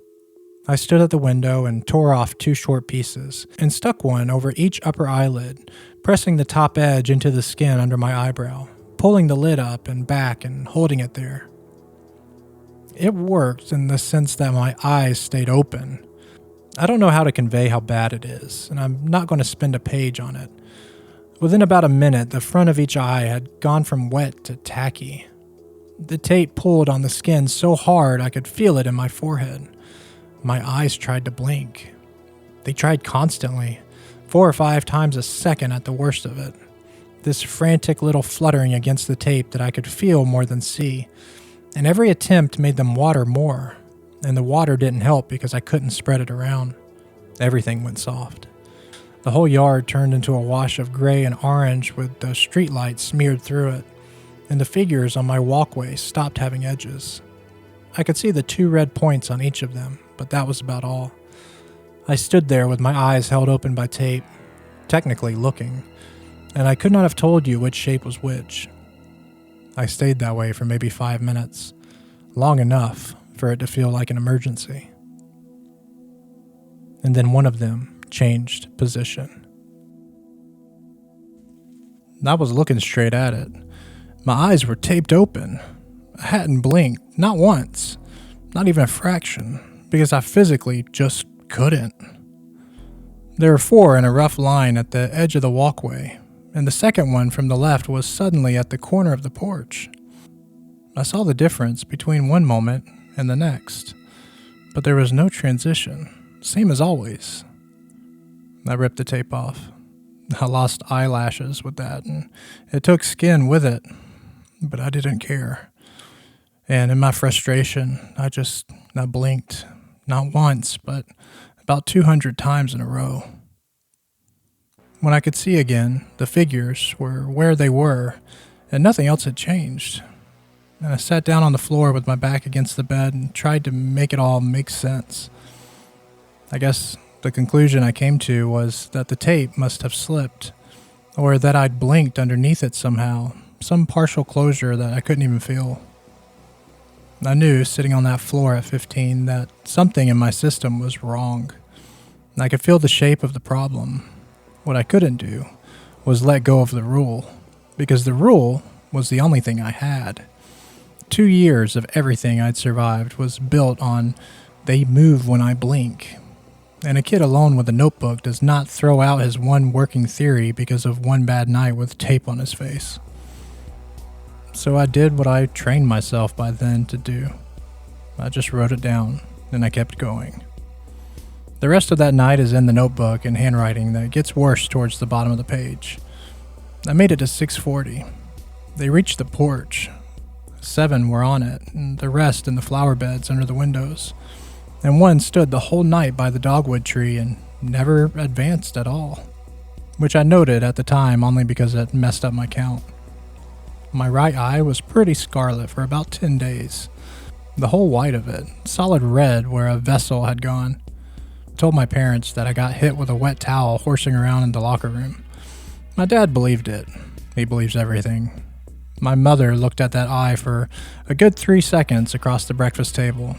I stood at the window and tore off 2 short pieces and stuck one over each upper eyelid, pressing the top edge into the skin under my eyebrow, pulling the lid up and back and holding it there. It worked in the sense that my eyes stayed open. I don't know how to convey how bad it is, and I'm not going to spend a page on it. Within about a minute, the front of each eye had gone from wet to tacky. The tape pulled on the skin so hard I could feel it in my forehead. My eyes tried to blink. They tried constantly, 4 or 5 times a second at the worst of it. This frantic little fluttering against the tape that I could feel more than see. And every attempt made them water more. And the water didn't help because I couldn't spread it around. Everything went soft. The whole yard turned into a wash of gray and orange with the streetlight smeared through it. And the figures on my walkway stopped having edges. I could see the 2 red points on each of them, but that was about all. I stood there with my eyes held open by tape, technically looking, and I could not have told you which shape was which. I stayed that way for maybe 5 minutes, long enough for it to feel like an emergency. And then one of them changed position. I was looking straight at it. My eyes were taped open. I hadn't blinked, not once, not even a fraction, because I physically just couldn't. There were 4 in a rough line at the edge of the walkway, and the second one from the left was suddenly at the corner of the porch. I saw the difference between one moment and the next, but there was no transition, same as always. I ripped the tape off. I lost eyelashes with that, and it took skin with it, but I didn't care. And in my frustration, I blinked, not once, but about 200 times in a row. When I could see again, the figures were where they were, and nothing else had changed. And I sat down on the floor with my back against the bed and tried to make it all make sense. I guess the conclusion I came to was that the tape must have slipped, or that I'd blinked underneath it somehow, some partial closure that I couldn't even feel. I knew, sitting on that floor at 15, that something in my system was wrong. I could feel the shape of the problem. What I couldn't do was let go of the rule, because the rule was the only thing I had. 2 years of everything I'd survived was built on they move when I blink. And a kid alone with a notebook does not throw out his one working theory because of one bad night with tape on his face. So I did what I trained myself by then to do. I just wrote it down, and I kept going. The rest of that night is in the notebook in handwriting that gets worse towards the bottom of the page. I made it to 6:40. They reached the porch. 7 were on it, and the rest in the flower beds under the windows. And one stood the whole night by the dogwood tree and never advanced at all, which I noted at the time only because it messed up my count. My right eye was pretty scarlet for about 10 days. The whole white of it, solid red where a vessel had gone. I told my parents that I got hit with a wet towel horsing around in the locker room. My dad believed it. He believes everything. My mother looked at that eye for a good 3 seconds across the breakfast table.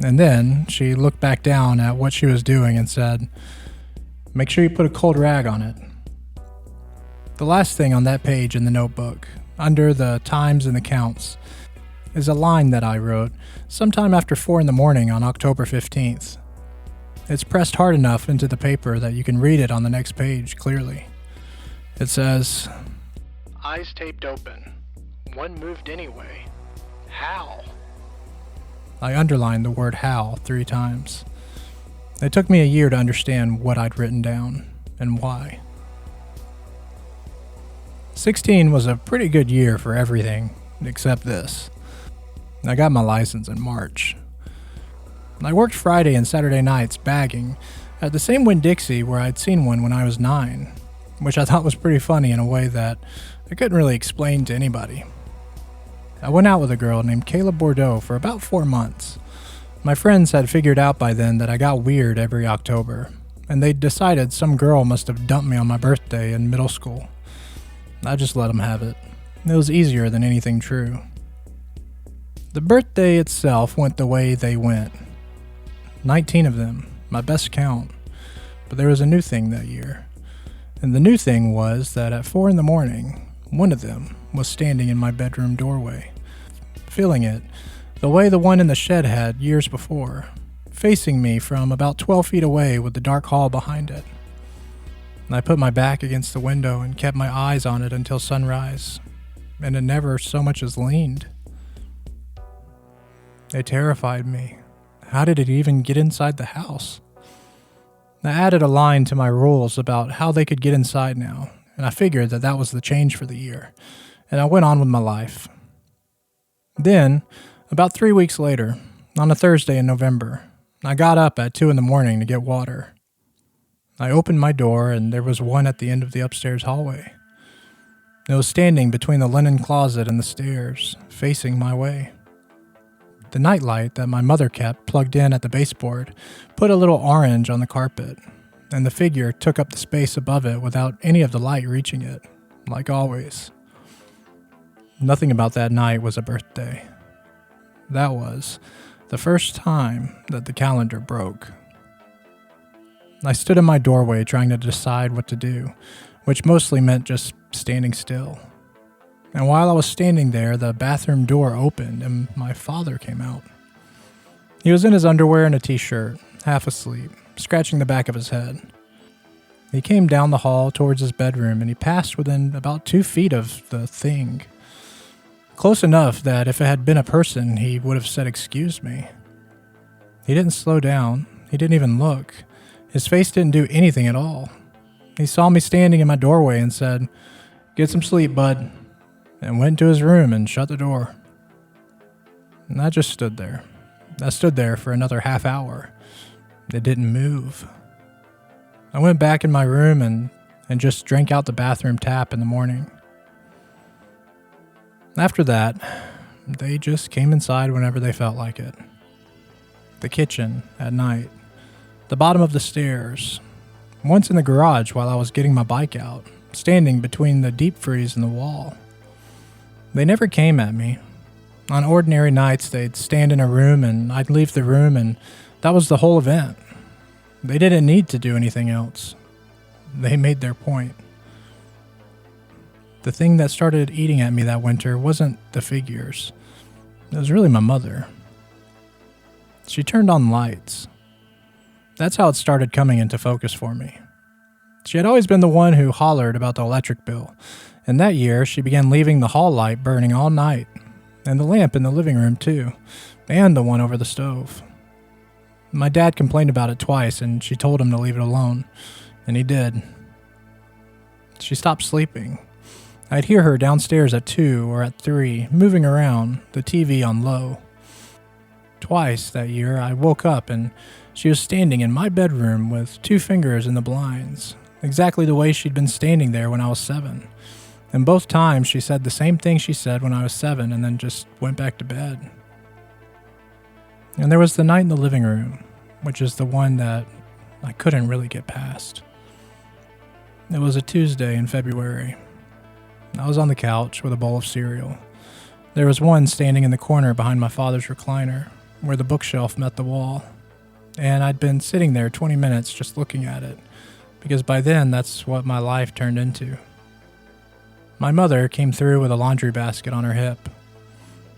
And then she looked back down at what she was doing and said, "Make sure you put a cold rag on it." The last thing on that page in the notebook, under the times and the counts, is a line that I wrote sometime after 4 in the morning on October 15th. It's pressed hard enough into the paper that you can read it on the next page clearly. It says, "Eyes taped open. One moved anyway. How?" I underlined the word how 3 times. It took me a year to understand what I'd written down and why. 16 was a pretty good year for everything, except this. I got my license in March. I worked Friday and Saturday nights bagging at the same Winn-Dixie where I'd seen one when I was 9, which I thought was pretty funny in a way that I couldn't really explain to anybody. I went out with a girl named Kayla Bordeaux for about 4 months. My friends had figured out by then that I got weird every October, and they decided some girl must have dumped me on my birthday in middle school. I just let them have it. It was easier than anything true. The birthday itself went the way they went. 19 of them, my best count. But there was a new thing that year. And the new thing was that at 4 in the morning, one of them was standing in my bedroom doorway, feeling it the way the one in the shed had years before, facing me from about 12 feet away with the dark hall behind it. I put my back against the window and kept my eyes on it until sunrise, and it never so much as leaned. It terrified me. How did it even get inside the house? I added a line to my rules about how they could get inside now, and I figured that that was the change for the year, and I went on with my life. Then, about 3 weeks later, on a Thursday in November, I got up at 2 in the morning to get water. I opened my door, and there was one at the end of the upstairs hallway. It was standing between the linen closet and the stairs, facing my way. The nightlight that my mother kept plugged in at the baseboard put a little orange on the carpet, and the figure took up the space above it without any of the light reaching it, like always. Nothing about that night was a birthday. That was the first time that the calendar broke. I stood in my doorway trying to decide what to do, which mostly meant just standing still. And while I was standing there, the bathroom door opened and my father came out. He was in his underwear and a t-shirt, half asleep, scratching the back of his head. He came down the hall towards his bedroom and he passed within about 2 feet of the thing. Close enough that if it had been a person, he would have said, "Excuse me." He didn't slow down. He didn't even look. His face didn't do anything at all. He saw me standing in my doorway and said, "Get some sleep, bud," and went to his room and shut the door. And I just stood there. I stood there for another half hour. It didn't move. I went back in my room and just drank out the bathroom tap in the morning. After that, they just came inside whenever they felt like it. The kitchen at night, the bottom of the stairs, once in the garage while I was getting my bike out, standing between the deep freeze and the wall. They never came at me. On ordinary nights, they'd stand in a room and I'd leave the room, and that was the whole event. They didn't need to do anything else. They made their point. The thing that started eating at me that winter wasn't the figures. It was really my mother. She turned on lights. That's how it started coming into focus for me. She had always been the one who hollered about the electric bill, and that year she began leaving the hall light burning all night, and the lamp in the living room too, and the one over the stove. My dad complained about it twice, and she told him to leave it alone, and he did. She stopped sleeping. I'd hear her downstairs at 2 or at 3, moving around, the TV on low. Twice that year, I woke up and she was standing in my bedroom with 2 fingers in the blinds, exactly the way she'd been standing there when I was 7. And both times she said the same thing she said when I was 7 and then just went back to bed. And there was the night in the living room, which is the one that I couldn't really get past. It was a Tuesday in February. I was on the couch with a bowl of cereal. There was one standing in the corner behind my father's recliner, where the bookshelf met the wall. And I'd been sitting there 20 minutes just looking at it, because by then that's what my life turned into. My mother came through with a laundry basket on her hip.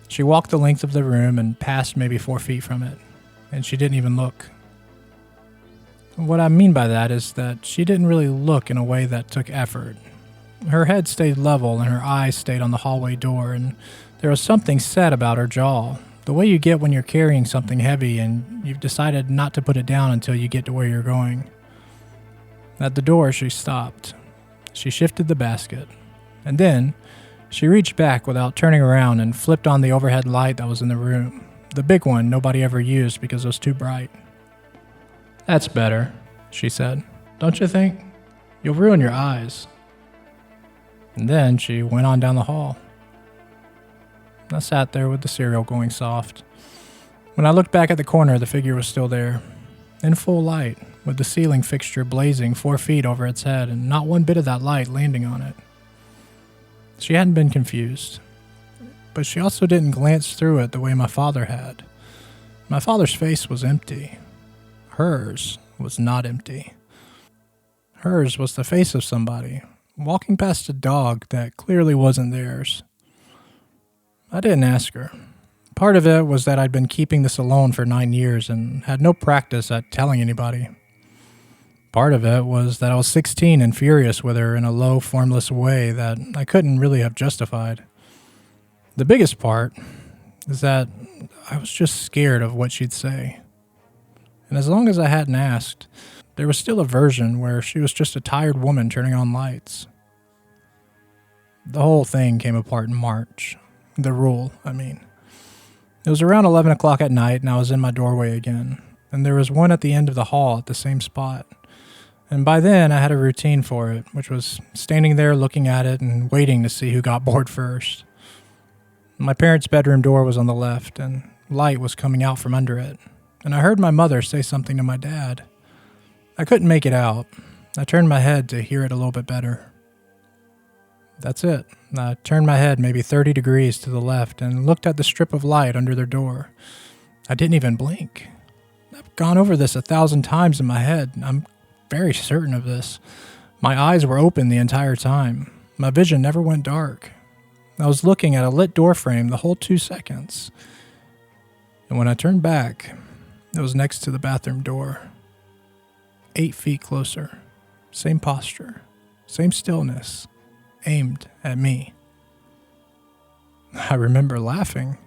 She walked the length of the room and passed maybe 4 feet from it, and she didn't even look. What I mean by that is that she didn't really look in a way that took effort. Her head stayed level and her eyes stayed on the hallway door, and there was something set about her jaw, the way you get when you're carrying something heavy and you've decided not to put it down until you get to where you're going. At the door, she stopped. She shifted the basket, and then She reached back without turning around and flipped on the overhead light that was in the room. The big one nobody ever used because it was too bright. "That's better," she said. "Don't you think? You'll ruin your eyes." And then she went on down the hall. I sat there with the cereal going soft. When I looked back at the corner, the figure was still there, in full light, with the ceiling fixture blazing 4 feet over its head and not one bit of that light landing on it. She hadn't been confused, but she also didn't glance through it the way my father had. My father's face was empty. Hers was not empty. Hers was the face of somebody walking past a dog that clearly wasn't theirs. I didn't ask her. Part of it was that I'd been keeping this alone for 9 years and had no practice at telling anybody. Part of it was that I was 16 and furious with her in a low, formless way that I couldn't really have justified. The biggest part is that I was just scared of what she'd say. And as long as I hadn't asked, there was still a version where she was just a tired woman turning on lights. The whole thing came apart in March. The rule, I mean. It was around 11 o'clock at night and I was in my doorway again, and there was one at the end of the hall at the same spot. And by then I had a routine for it, which was standing there looking at it and waiting to see who got bored first. My parents' bedroom door was on the left and light was coming out from under it, and I heard my mother say something to my dad. I couldn't make it out. I turned my head to hear it a little bit better. That's it. I turned my head maybe 30 degrees to the left and looked at the strip of light under their door. I didn't even blink. I've gone over this 1,000 times in my head. I'm very certain of this. My eyes were open the entire time. My vision never went dark. I was looking at a lit door frame the whole 2 seconds. And when I turned back, it was next to the bathroom door. 8 feet closer. Same posture. Same stillness. Aimed at me. I remember laughing.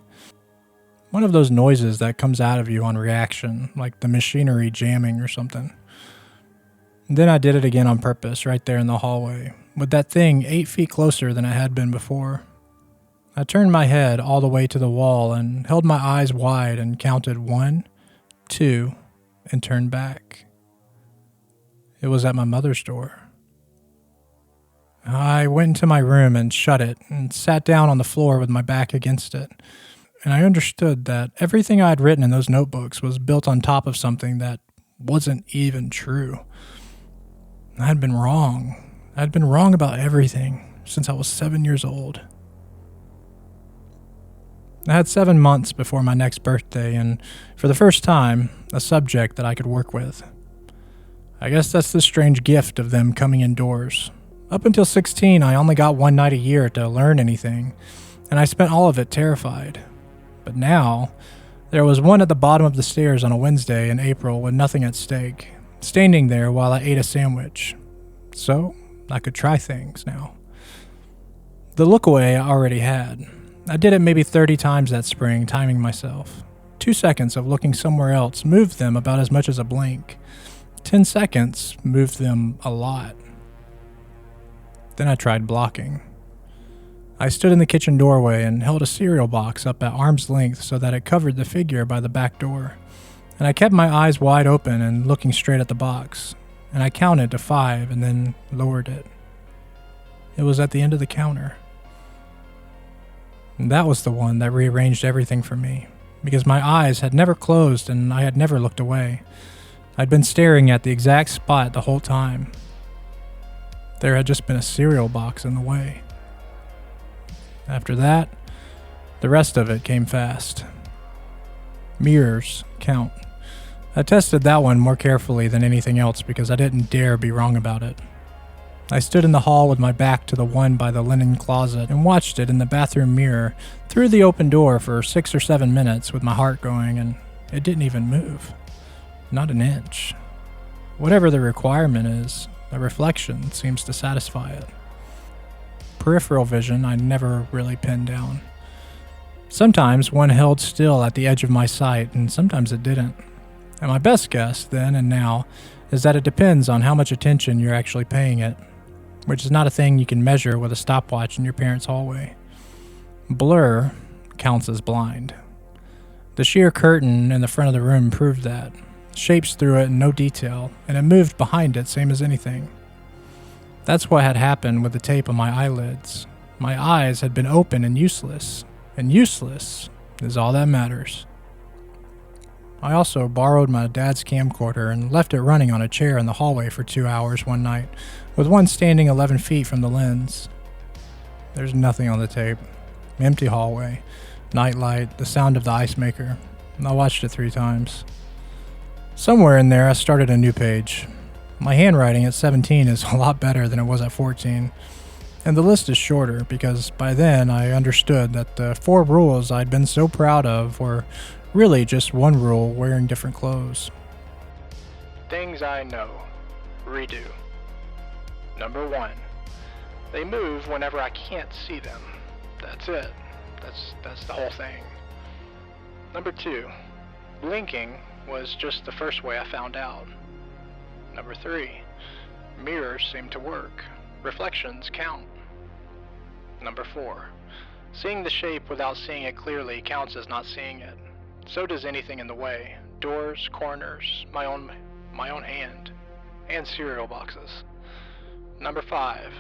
One of those noises that comes out of you on reaction, like the machinery jamming or something. Then I did it again on purpose, right there in the hallway, with that thing 8 feet closer than I had been before. I turned my head all the way to the wall and held my eyes wide and counted 1, 2, and turned back. It was at my mother's door. I went into my room and shut it and sat down on the floor with my back against it. And I understood that everything I had written in those notebooks was built on top of something that wasn't even true. I had been wrong. I had been wrong about everything since I was 7 years old. I had 7 months before my next birthday, and for the first time, a subject that I could work with. I guess that's the strange gift of them coming indoors. Up until 16, I only got 1 night a year to learn anything, and I spent all of it terrified. But now, there was one at the bottom of the stairs on a Wednesday in April with nothing at stake, standing there while I ate a sandwich. So, I could try things now. The look away I already had. I did it maybe 30 times that spring, timing myself. 2 seconds of looking somewhere else moved them about as much as a blink. 10 seconds moved them a lot. Then I tried blocking. I stood in the kitchen doorway and held a cereal box up at arm's length so that it covered the figure by the back door. And I kept my eyes wide open and looking straight at the box. And I counted to 5 and then lowered it. It was at the end of the counter. And that was the one that rearranged everything for me, because my eyes had never closed and I had never looked away. I'd been staring at the exact spot the whole time. There had just been a cereal box in the way. After that, the rest of it came fast. Mirrors count. I tested that one more carefully than anything else because I didn't dare be wrong about it. I stood in the hall with my back to the one by the linen closet and watched it in the bathroom mirror through the open door for 6 or 7 minutes with my heart going, and it didn't even move. Not an inch. Whatever the requirement is, the reflection seems to satisfy it. Peripheral vision I never really pinned down. Sometimes one held still at the edge of my sight, and sometimes it didn't. And my best guess, then and now, is that it depends on how much attention you're actually paying it. which is not a thing you can measure with a stopwatch in your parents' hallway. Blur counts as blind. The sheer curtain in the front of the room proved that. Shapes through it in no detail, and it moved behind it same as anything. That's what had happened with the tape on my eyelids. My eyes had been open and useless is all that matters. I also borrowed my dad's camcorder and left it running on a chair in the hallway for 2 hours one night, with one standing 11 feet from the lens. There's nothing on the tape. Empty hallway, nightlight, the sound of the ice maker. I watched it 3 times. Somewhere in there, I started a new page. My handwriting at 17 is a lot better than it was at 14. And the list is shorter because by then I understood that the 4 rules I'd been so proud of were really just one rule: wearing different clothes. Things I know. Redo. Number 1. They move whenever I can't see them. That's it. That's the whole thing. Number 2. Blinking was just the first way I found out. Number 3. Mirrors seem to work. Reflections count. Number 4. Seeing the shape without seeing it clearly counts as not seeing it. So does anything in the way. Doors, corners, my own hand, and cereal boxes. Number 5.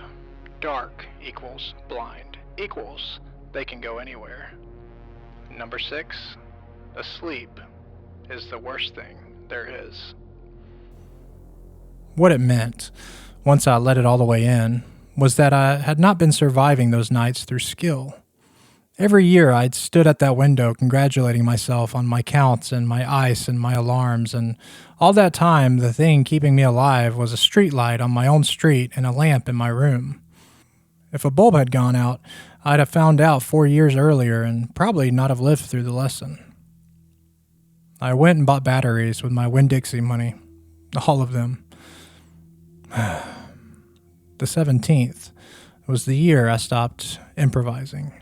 Dark equals blind equals they can go anywhere. Number 6. Asleep is the worst thing there is. What it meant, once I let it all the way in, was that I had not been surviving those nights through skill. Every year I'd stood at that window congratulating myself on my counts and my ice and my alarms, and all that time the thing keeping me alive was a street light on my own street and a lamp in my room. If a bulb had gone out, I'd have found out 4 years earlier and probably not have lived through the lesson. I went and bought batteries with my Winn-Dixie money. All of them. The 17th was the year I stopped improvising.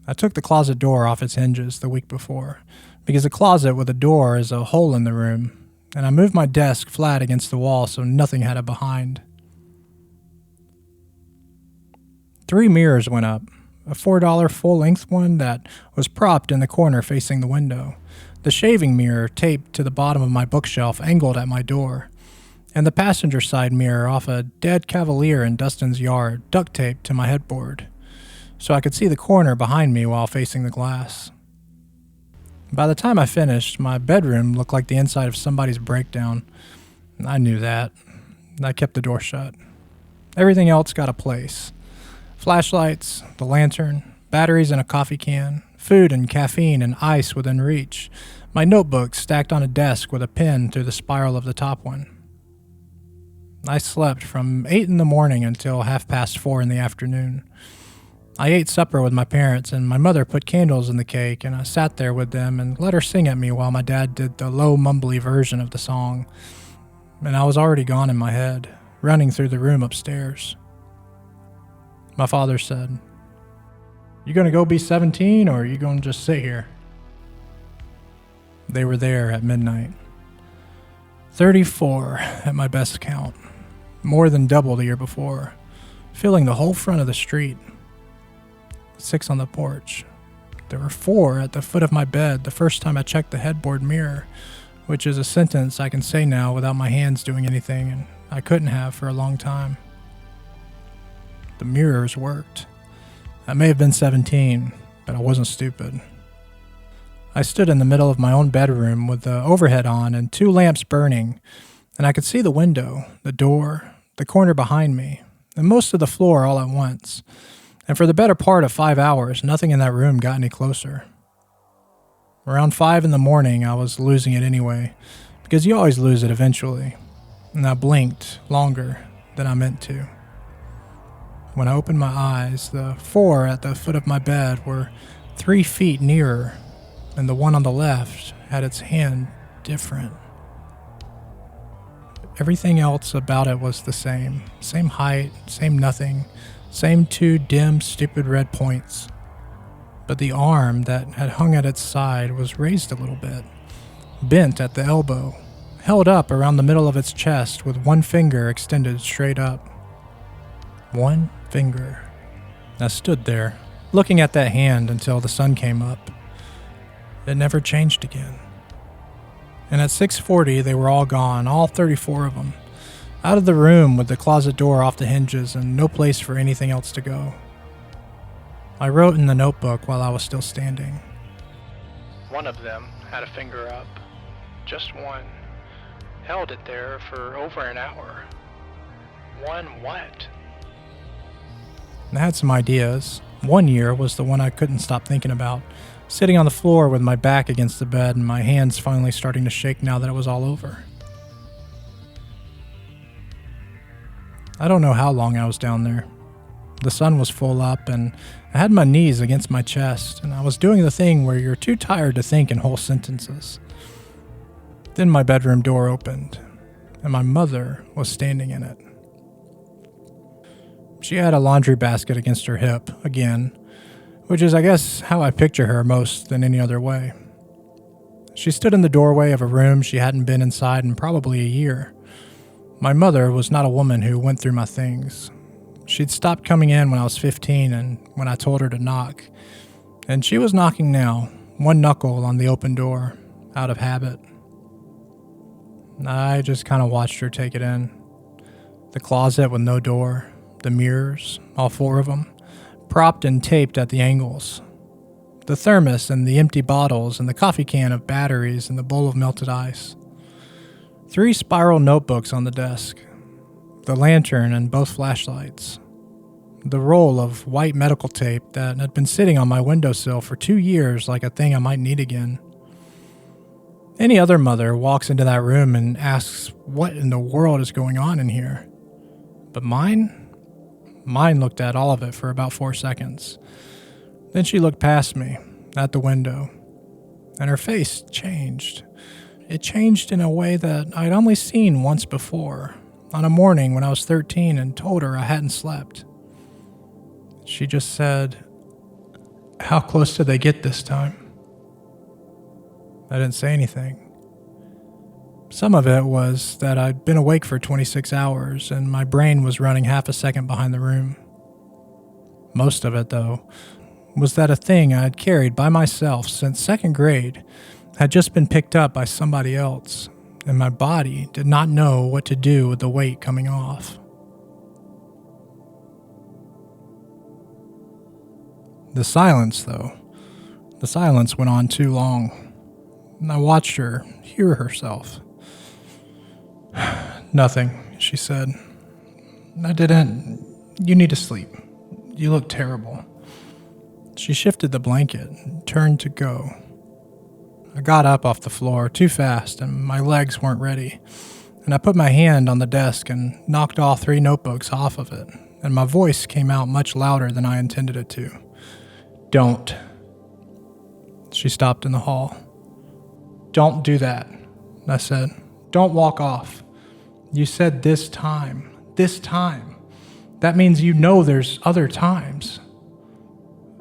I took the closet door off its hinges the week before, because a closet with a door is a hole in the room, and I moved my desk flat against the wall so nothing had it behind. 3 mirrors went up, a $4 full-length one that was propped in the corner facing the window, the shaving mirror taped to the bottom of my bookshelf angled at my door, and the passenger side mirror off a dead cavalier in Dustin's yard duct taped to my headboard, so I could see the corner behind me while facing the glass. By the time I finished, my bedroom looked like the inside of somebody's breakdown. I knew that. I kept the door shut. Everything else got a place. Flashlights, the lantern, batteries in a coffee can, food and caffeine and ice within reach, my notebook stacked on a desk with a pen through the spiral of the top one. I slept from 8 in the morning until 4:30 in the afternoon. I ate supper with my parents, and my mother put candles in the cake, and I sat there with them and let her sing at me while my dad did the low, mumbly version of the song. And I was already gone in my head, running through the room upstairs. My father said, "You gonna go be 17, or are you gonna just sit here?" They were there at midnight. 34 at my best count, more than double the year before, filling the whole front of the street. 6 on the porch. There were 4 at the foot of my bed the first time I checked the headboard mirror, which is a sentence I can say now without my hands doing anything, and I couldn't have for a long time. The mirrors worked. I may have been 17, but I wasn't stupid. I stood in the middle of my own bedroom with the overhead on and 2 lamps burning, and I could see the window, the door, the corner behind me, and most of the floor all at once. And for the better part of 5 hours, nothing in that room got any closer. Around 5 in the morning, I was losing it anyway, because you always lose it eventually, and I blinked longer than I meant to. When I opened my eyes, the 4 at the foot of my bed were 3 feet nearer, and the one on the left had its hand different. Everything else about it was the same height, same nothing, same 2 dim, stupid red points. But the arm that had hung at its side was raised a little bit, bent at the elbow, held up around the middle of its chest with one finger extended straight up. One finger. I stood there, looking at that hand until the sun came up. It never changed again. And at 6:40, they were all gone, all 34 of them. Out of the room with the closet door off the hinges and no place for anything else to go. I wrote in the notebook while I was still standing. One of them had a finger up. Just one. Held it there for over an hour. One what? I had some ideas. One year was the one I couldn't stop thinking about. Sitting on the floor with my back against the bed and my hands finally starting to shake now that it was all over. I don't know how long I was down there. The sun was full up and I had my knees against my chest and I was doing the thing where you're too tired to think in whole sentences. Then my bedroom door opened and my mother was standing in it. She had a laundry basket against her hip, again, which is, I guess, how I picture her most than any other way. She stood in the doorway of a room she hadn't been inside in probably a year. My mother was not a woman who went through my things. She'd stopped coming in when I was 15 and when I told her to knock. And she was knocking now, one knuckle on the open door, out of habit. I just kind of watched her take it in. The closet with no door, the mirrors, all 4 of them, propped and taped at the angles. The thermos and the empty bottles and the coffee can of batteries and the bowl of melted ice. 3 spiral notebooks on the desk. The lantern and both flashlights. The roll of white medical tape that had been sitting on my windowsill for 2 years like a thing I might need again. Any other mother walks into that room and asks what in the world is going on in here. But mine looked at all of it for about 4 seconds. Then she looked past me, at the window, and her face changed. It changed in a way that I'd only seen once before, on a morning when I was 13 and told her I hadn't slept. She just said, "How close did they get this time?" I didn't say anything. Some of it was that I'd been awake for 26 hours and my brain was running half a second behind the room. Most of it, though, was that a thing I'd carried by myself since 2nd grade had just been picked up by somebody else, and my body did not know what to do with the weight coming off. The silence, though. The silence went on too long. I watched her hear herself. "Nothing," she said. "I didn't. You need to sleep. You look terrible." She shifted the blanket and turned to go. I got up off the floor too fast and my legs weren't ready, and I put my hand on the desk and knocked all 3 notebooks off of it, and my voice came out much louder than I intended it to. "Don't." She stopped in the hall. "Don't do that," I said. "Don't walk off. You said this time. This time. That means you know there's other times."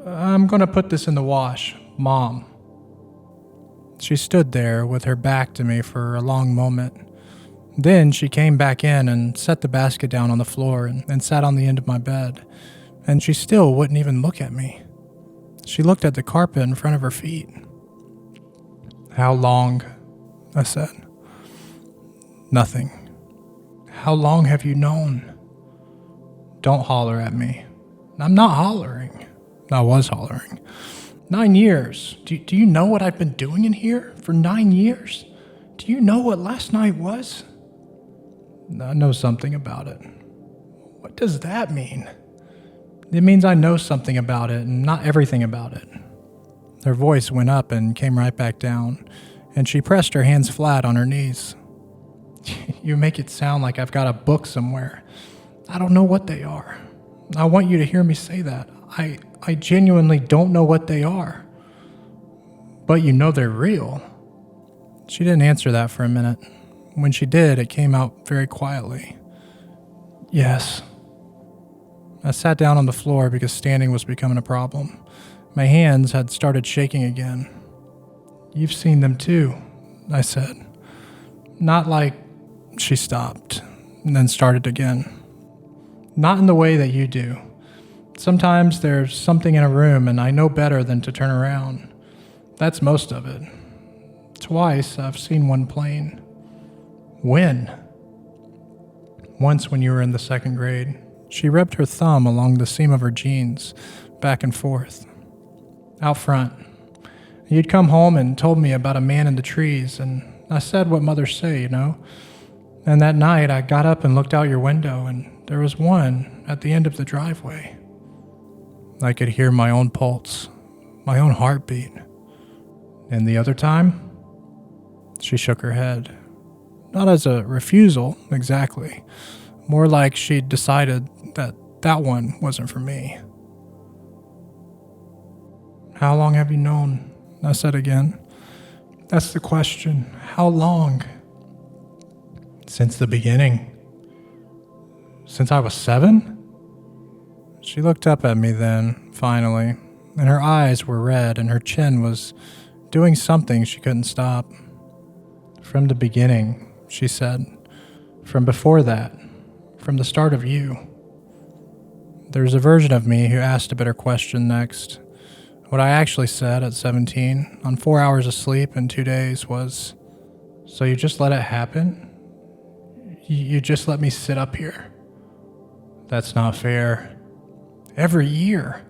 "I'm going to put this in the wash, Mom." She stood there with her back to me for a long moment. Then she came back in and set the basket down on the floor and sat on the end of my bed. And she still wouldn't even look at me. She looked at the carpet in front of her feet. "How long?" I said. "Nothing." "How long have you known?" "Don't holler at me." "I'm not hollering." I was hollering. 9 years. Do you know what I've been doing in here for 9 years? Do you know what last night was?" "I know something about it." "What does that mean?" "It means I know something about it and not everything about it." Her voice went up and came right back down, and she pressed her hands flat on her knees. "You make it sound like I've got a book somewhere. I don't know what they are. I want you to hear me say that. I genuinely don't know what they are. But you know they're real." She didn't answer that for a minute. When she did, it came out very quietly. "Yes." I sat down on the floor because standing was becoming a problem. My hands had started shaking again. "You've seen them too," I said. "Not like..." She stopped, and then started again. Not in the way that you do. Sometimes there's something in a room and I know better than to turn around. That's most of it. Twice I've seen one plane. When? Once when you were in the second grade. She rubbed her thumb along the seam of her jeans, back and forth. Out front. You'd come home and told me about a man in the trees, and I said what mothers say, you know. And that night I got up and looked out your window, and there was one at the end of the driveway. I could hear my own pulse, my own heartbeat. And the other time? She shook her head. Not as a refusal, exactly. More like she'd decided that one wasn't for me. How long have you known? I said again. That's the question. How long? Since the beginning. Since I was 7? She looked up at me then, finally, and her eyes were red and her chin was doing something she couldn't stop. From the beginning, she said. From before that. From the start of you. There's a version of me who asked a better question next. What I actually said at 17, on 4 hours of sleep in 2 days, was, so you just let it happen? You just let me sit up here? That's not fair. Every year.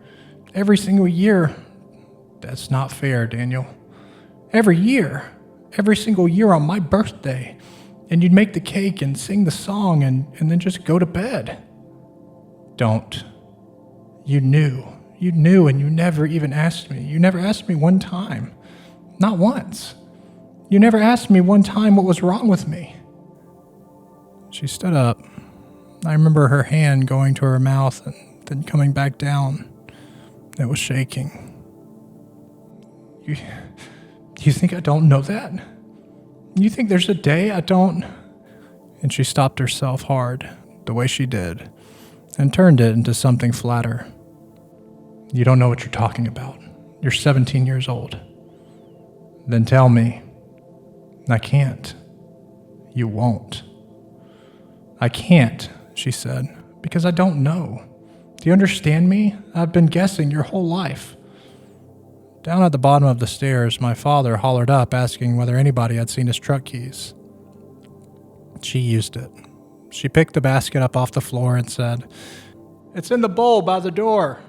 Every single year. That's not fair, Daniel. Every year. Every single year on my birthday. And you'd make the cake and sing the song and then just go to bed. Don't. You knew. You knew and you never even asked me. You never asked me one time. Not once. You never asked me one time what was wrong with me. She stood up. I remember her hand going to her mouth and then coming back down. It was shaking. You think I don't know that? You think there's a day I don't? And she stopped herself hard, the way she did, and turned it into something flatter. You don't know what you're talking about. You're 17 years old. Then tell me. I can't. You won't. I can't, she said, because I don't know. Do you understand me? I've been guessing your whole life. Down at the bottom of the stairs, my father hollered up asking whether anybody had seen his truck keys. She used it. She picked the basket up off the floor and said, "It's in the bowl by the door,"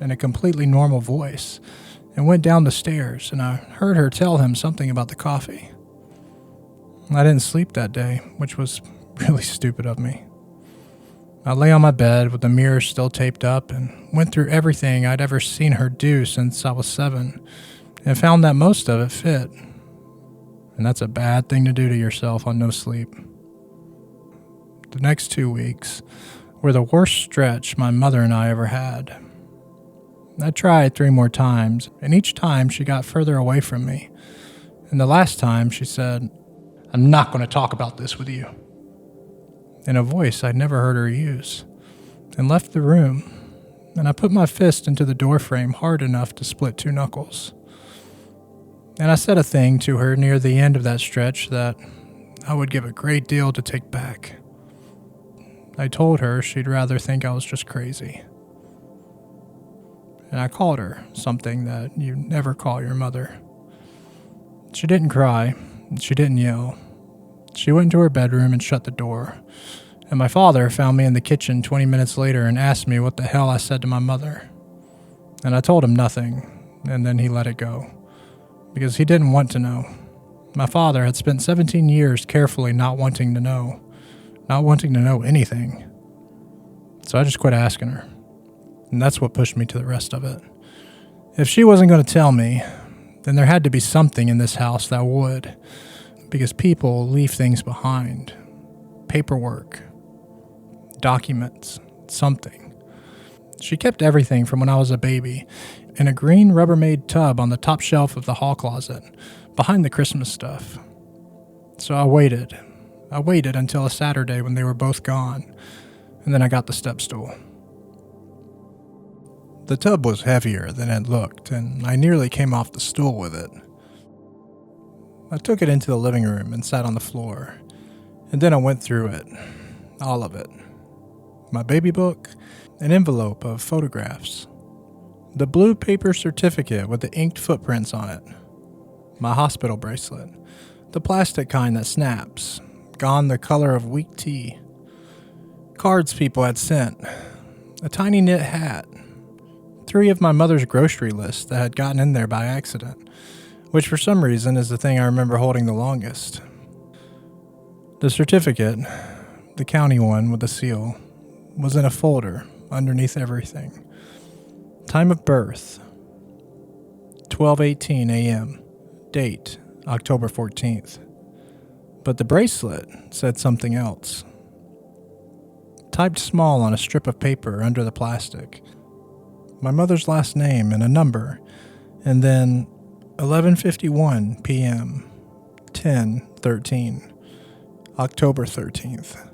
in a completely normal voice, and went down the stairs, and I heard her tell him something about the coffee. I didn't sleep that day, which was really stupid of me. I lay on my bed with the mirror still taped up and went through everything I'd ever seen her do since I was 7 and found that most of it fit. And that's a bad thing to do to yourself on no sleep. The next 2 weeks were the worst stretch my mother and I ever had. I tried 3 more times, and each time she got further away from me. And the last time she said, "I'm not going to talk about this with you," in a voice I'd never heard her use, and left the room, and I put my fist into the doorframe hard enough to split 2 knuckles. And I said a thing to her near the end of that stretch that I would give a great deal to take back. I told her she'd rather think I was just crazy. And I called her something that you never call your mother. She didn't cry, and she didn't yell. She went into her bedroom and shut the door, and my father found me in the kitchen 20 minutes later and asked me what the hell I said to my mother. And I told him nothing, and then he let it go, because he didn't want to know. My father had spent 17 years carefully not wanting to know anything. So I just quit asking her, and that's what pushed me to the rest of it. If she wasn't going to tell me, then there had to be something in this house that would, because people leave things behind. Paperwork, documents, something. She kept everything from when I was a baby in a green Rubbermaid tub on the top shelf of the hall closet, behind the Christmas stuff. So I waited until a Saturday when they were both gone, and then I got the step stool. The tub was heavier than it looked, and I nearly came off the stool with it. I took it into the living room and sat on the floor, and then I went through it, all of it. my baby book, an envelope of photographs, the blue paper certificate with the inked footprints on it, my hospital bracelet, the plastic kind that snaps, gone the color of weak tea, cards people had sent, a tiny knit hat, 3 of my mother's grocery lists that had gotten in there by accident, which for some reason is the thing I remember holding the longest. The certificate, the county one with the seal, was in a folder underneath everything. Time of birth, 12:18 a.m. Date, October 14th. But the bracelet said something else. Typed small on a strip of paper under the plastic, my mother's last name and a number, and then 11:51 p.m., 10:13, October 13th.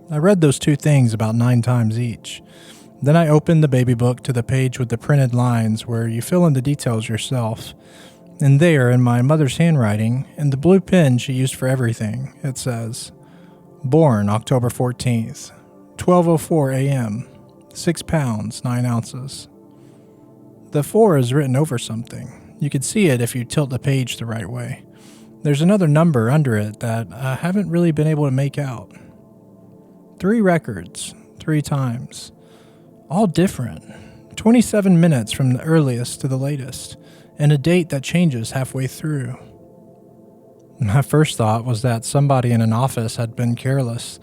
I read those 2 things about 9 times each. Then I opened the baby book to the page with the printed lines where you fill in the details yourself. And there, in my mother's handwriting, in the blue pen she used for everything, it says, born October 14th, 12:04 a.m., 6 pounds, 9 ounces. The 4 is written over something. You could see it if you tilt the page the right way. There's another number under it that I haven't really been able to make out. 3 records, 3 times. All different. 27 minutes from the earliest to the latest, and a date that changes halfway through. My first thought was that somebody in an office had been careless,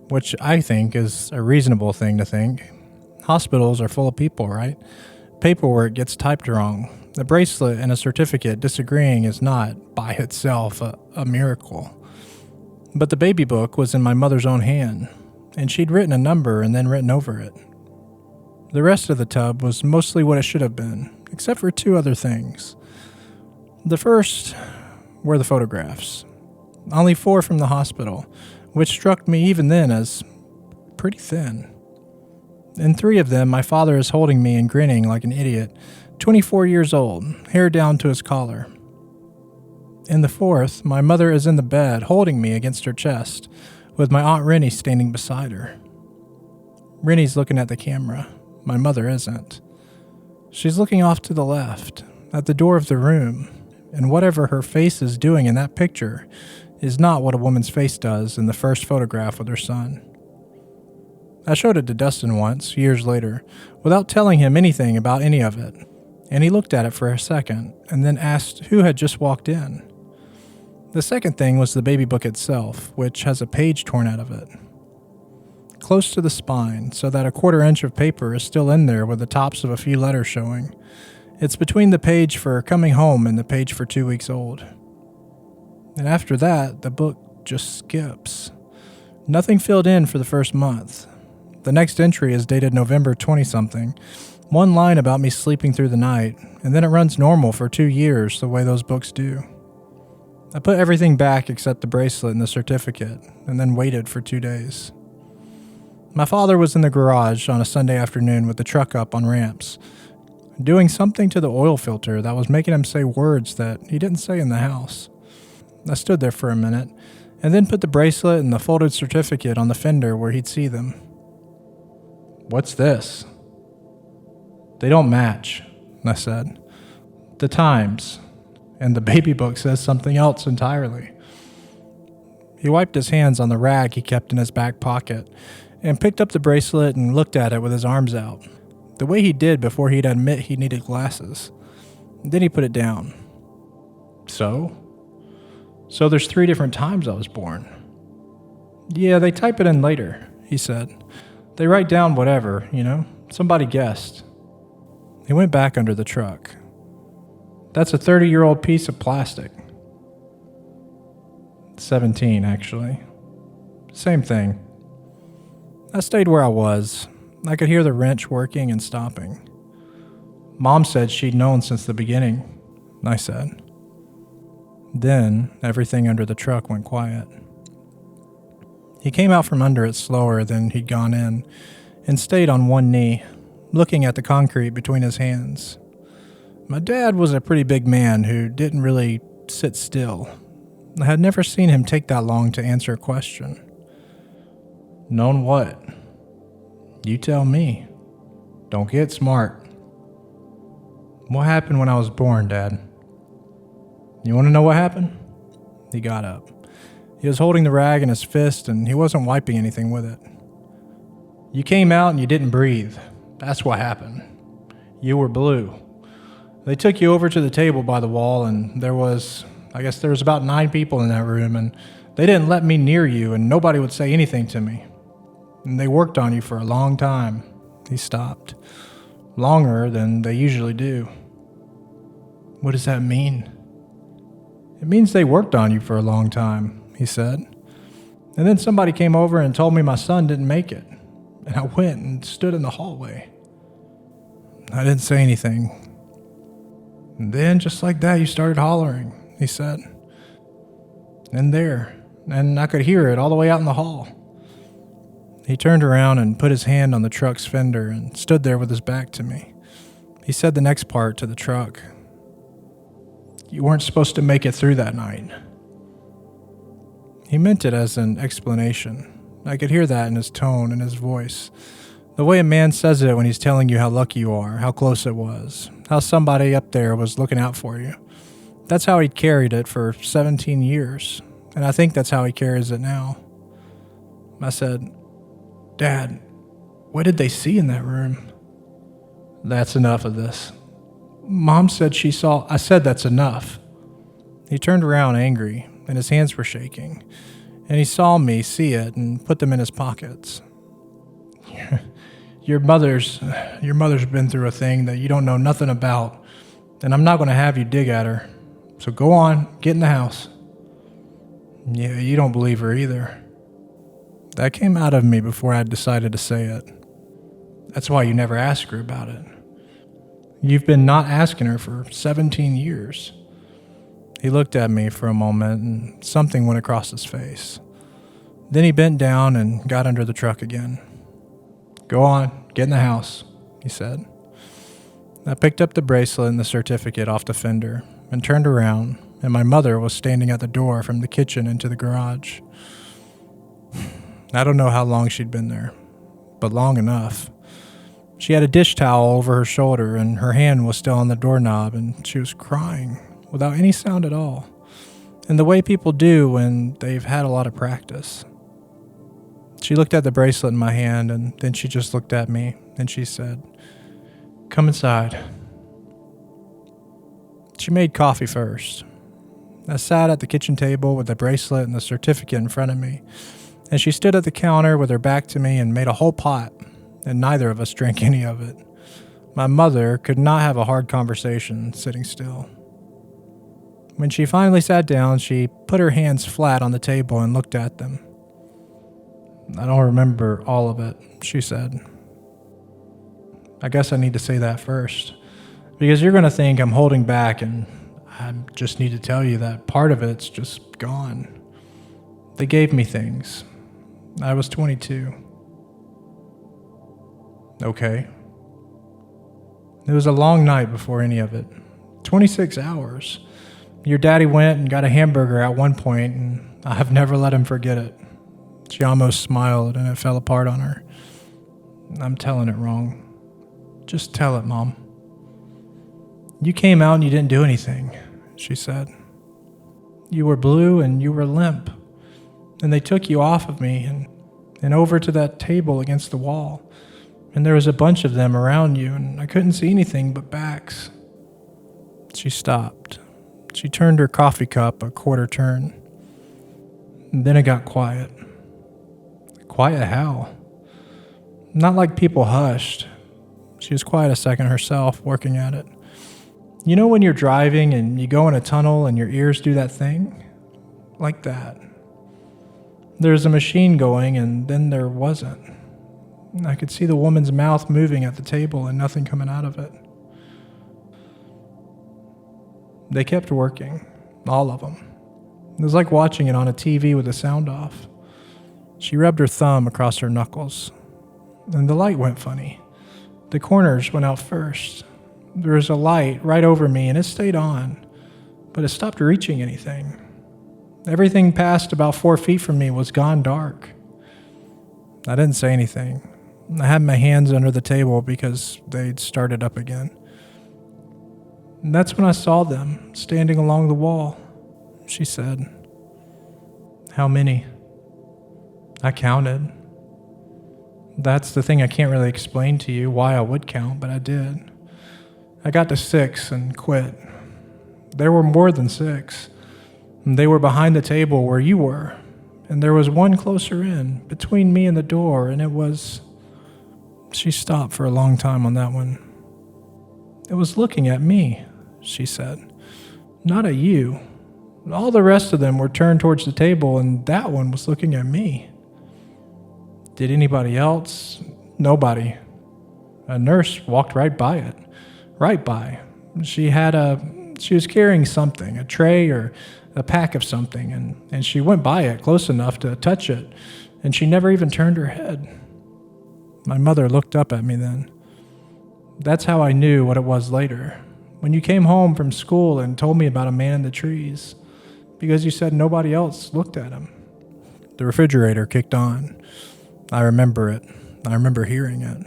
which I think is a reasonable thing to think. Hospitals are full of people, right? Paperwork gets typed wrong. A bracelet and a certificate disagreeing is not, by itself, a miracle. But the baby book was in my mother's own hand, and she'd written a number and then written over it. The rest of the tub was mostly what it should have been, except for 2 other things. The first were the photographs. Only 4 from the hospital, which struck me even then as pretty thin. In 3 of them, my father is holding me and grinning like an idiot, 24 years old, hair down to his collar. In the 4th, my mother is in the bed, holding me against her chest, with my Aunt Rennie standing beside her. Rennie's looking at the camera. My mother isn't. She's looking off to the left, at the door of the room, and whatever her face is doing in that picture is not what a woman's face does in the first photograph with her son. I showed it to Dustin once, years later, without telling him anything about any of it, and he looked at it for a second, and then asked who had just walked in. The second thing was the baby book itself, which has a page torn out of it, close to the spine, so that a 1/4 inch of paper is still in there with the tops of a few letters showing. It's between the page for coming home and the page for 2 weeks old. And after that, the book just skips. Nothing filled in for the first month. The next entry is dated November 20-something. 1 line about me sleeping through the night, and then it runs normal for 2 years the way those books do. I put everything back except the bracelet and the certificate, and then waited for 2 days. My father was in the garage on a Sunday afternoon with the truck up on ramps, doing something to the oil filter that was making him say words that he didn't say in the house. I stood there for a minute, and then put the bracelet and the folded certificate on the fender where he'd see them. "What's this?" "They don't match," I said. "The times, and the baby book says something else entirely." He wiped his hands on the rag he kept in his back pocket, and picked up the bracelet and looked at it with his arms out, the way he did before he'd admit he needed glasses. Then he put it down. So there's 3 different times I was born." "Yeah, they type it in later," he said. "They write down whatever, somebody guessed." He went back under the truck. "That's a 30-year-old piece of plastic." 17, actually. Same thing. I stayed where I was. I could hear the wrench working and stopping. "Mom said she'd known since the beginning," I said. Then everything under the truck went quiet. He came out from under it slower than he'd gone in, and stayed on one knee, looking at the concrete between his hands. My dad was a pretty big man who didn't really sit still. I had never seen him take that long to answer a question. Known what? You tell me. Don't get smart. What happened when I was born, Dad? You want to know what happened? He got up. He was holding the rag in his fist, and he wasn't wiping anything with it. You came out and you didn't breathe. That's what happened. You were blue. They took you over to the table by the wall, and there was about 9 people in that room, and they didn't let me near you, and nobody would say anything to me. And they worked on you for a long time. He stopped. Longer than they usually do. What does that mean? It means they worked on you for a long time, he said. And then somebody came over and told me my son didn't make it. And I went and stood in the hallway. I didn't say anything. And then, just like that, you started hollering, he said. And I could hear it all the way out in the hall. He turned around and put his hand on the truck's fender and stood there with his back to me. He said the next part to the truck. You weren't supposed to make it through that night. He meant it as an explanation. I could hear that in his tone and his voice. The way a man says it when he's telling you how lucky you are, how close it was, how somebody up there was looking out for you. That's how he'd carried it for 17 years, and I think that's how he carries it now. I said, Dad, what did they see in that room? That's enough of this. Mom said she saw... I said that's enough. He turned around angry, and his hands were shaking, and he saw me see it and put them in his pockets. Your mother's been through a thing that you don't know nothing about, and I'm not going to have you dig at her. So go on, get in the house. Yeah, you don't believe her either. That came out of me before I had decided to say it. That's why you never ask her about it. You've been not asking her for 17 years. He looked at me for a moment, and something went across his face. Then he bent down and got under the truck again. Go on, get in the house, he said. I picked up the bracelet and the certificate off the fender and turned around, and my mother was standing at the door from the kitchen into the garage. I don't know how long she'd been there, but long enough. She had a dish towel over her shoulder, and her hand was still on the doorknob, and she was crying without any sound at all, and the way people do when they've had a lot of practice. She looked at the bracelet in my hand, and then she just looked at me, and she said, "Come inside." She made coffee first. I sat at the kitchen table with the bracelet and the certificate in front of me, and she stood at the counter with her back to me and made a whole pot, and neither of us drank any of it. My mother could not have a hard conversation sitting still. When she finally sat down, she put her hands flat on the table and looked at them. "I don't remember all of it," she said. I guess I need to say that first, because you're going to think I'm holding back, and I just need to tell you that part of it's just gone. They gave me things. I was 22. Okay. It was a long night before any of it. 26 hours. Your daddy went and got a hamburger at one point, and I've never let him forget it. She almost smiled, and it fell apart on her. I'm telling it wrong. Just tell it, Mom. You came out and you didn't do anything, she said. You were blue and you were limp, and they took you off of me and over to that table against the wall, and there was a bunch of them around you, and I couldn't see anything but backs. She stopped. She turned her coffee cup a quarter turn. And then it got quiet. Quiet how? Not like people hushed. She was quiet a second herself, working at it. You know when you're driving and you go in a tunnel and your ears do that thing? Like that. There's a machine going, and then there wasn't. I could see the woman's mouth moving at the table and nothing coming out of it. They kept working, all of them. It was like watching it on a TV with the sound off. She rubbed her thumb across her knuckles, and the light went funny. The corners went out first. There was a light right over me, and it stayed on, but it stopped reaching anything. Everything past about 4 feet from me was gone dark. I didn't say anything. I had my hands under the table because they'd started up again. And that's when I saw them standing along the wall, she said. How many? I counted. That's the thing I can't really explain to you, why I would count, but I did. I got to 6 and quit. There were more than 6. And they were behind the table where you were. And there was one closer in, between me and the door, and it was... She stopped for a long time on that one. It was looking at me, she said. Not at you. All the rest of them were turned towards the table, and that one was looking at me. Did anybody else? Nobody. A nurse walked right by it. Right by. She was carrying something, a tray or a pack of something, and she went by it close enough to touch it, and she never even turned her head. My mother looked up at me then. That's how I knew what it was later. When you came home from school and told me about a man in the trees, because you said nobody else looked at him. The refrigerator kicked on. I remember it. I remember hearing it.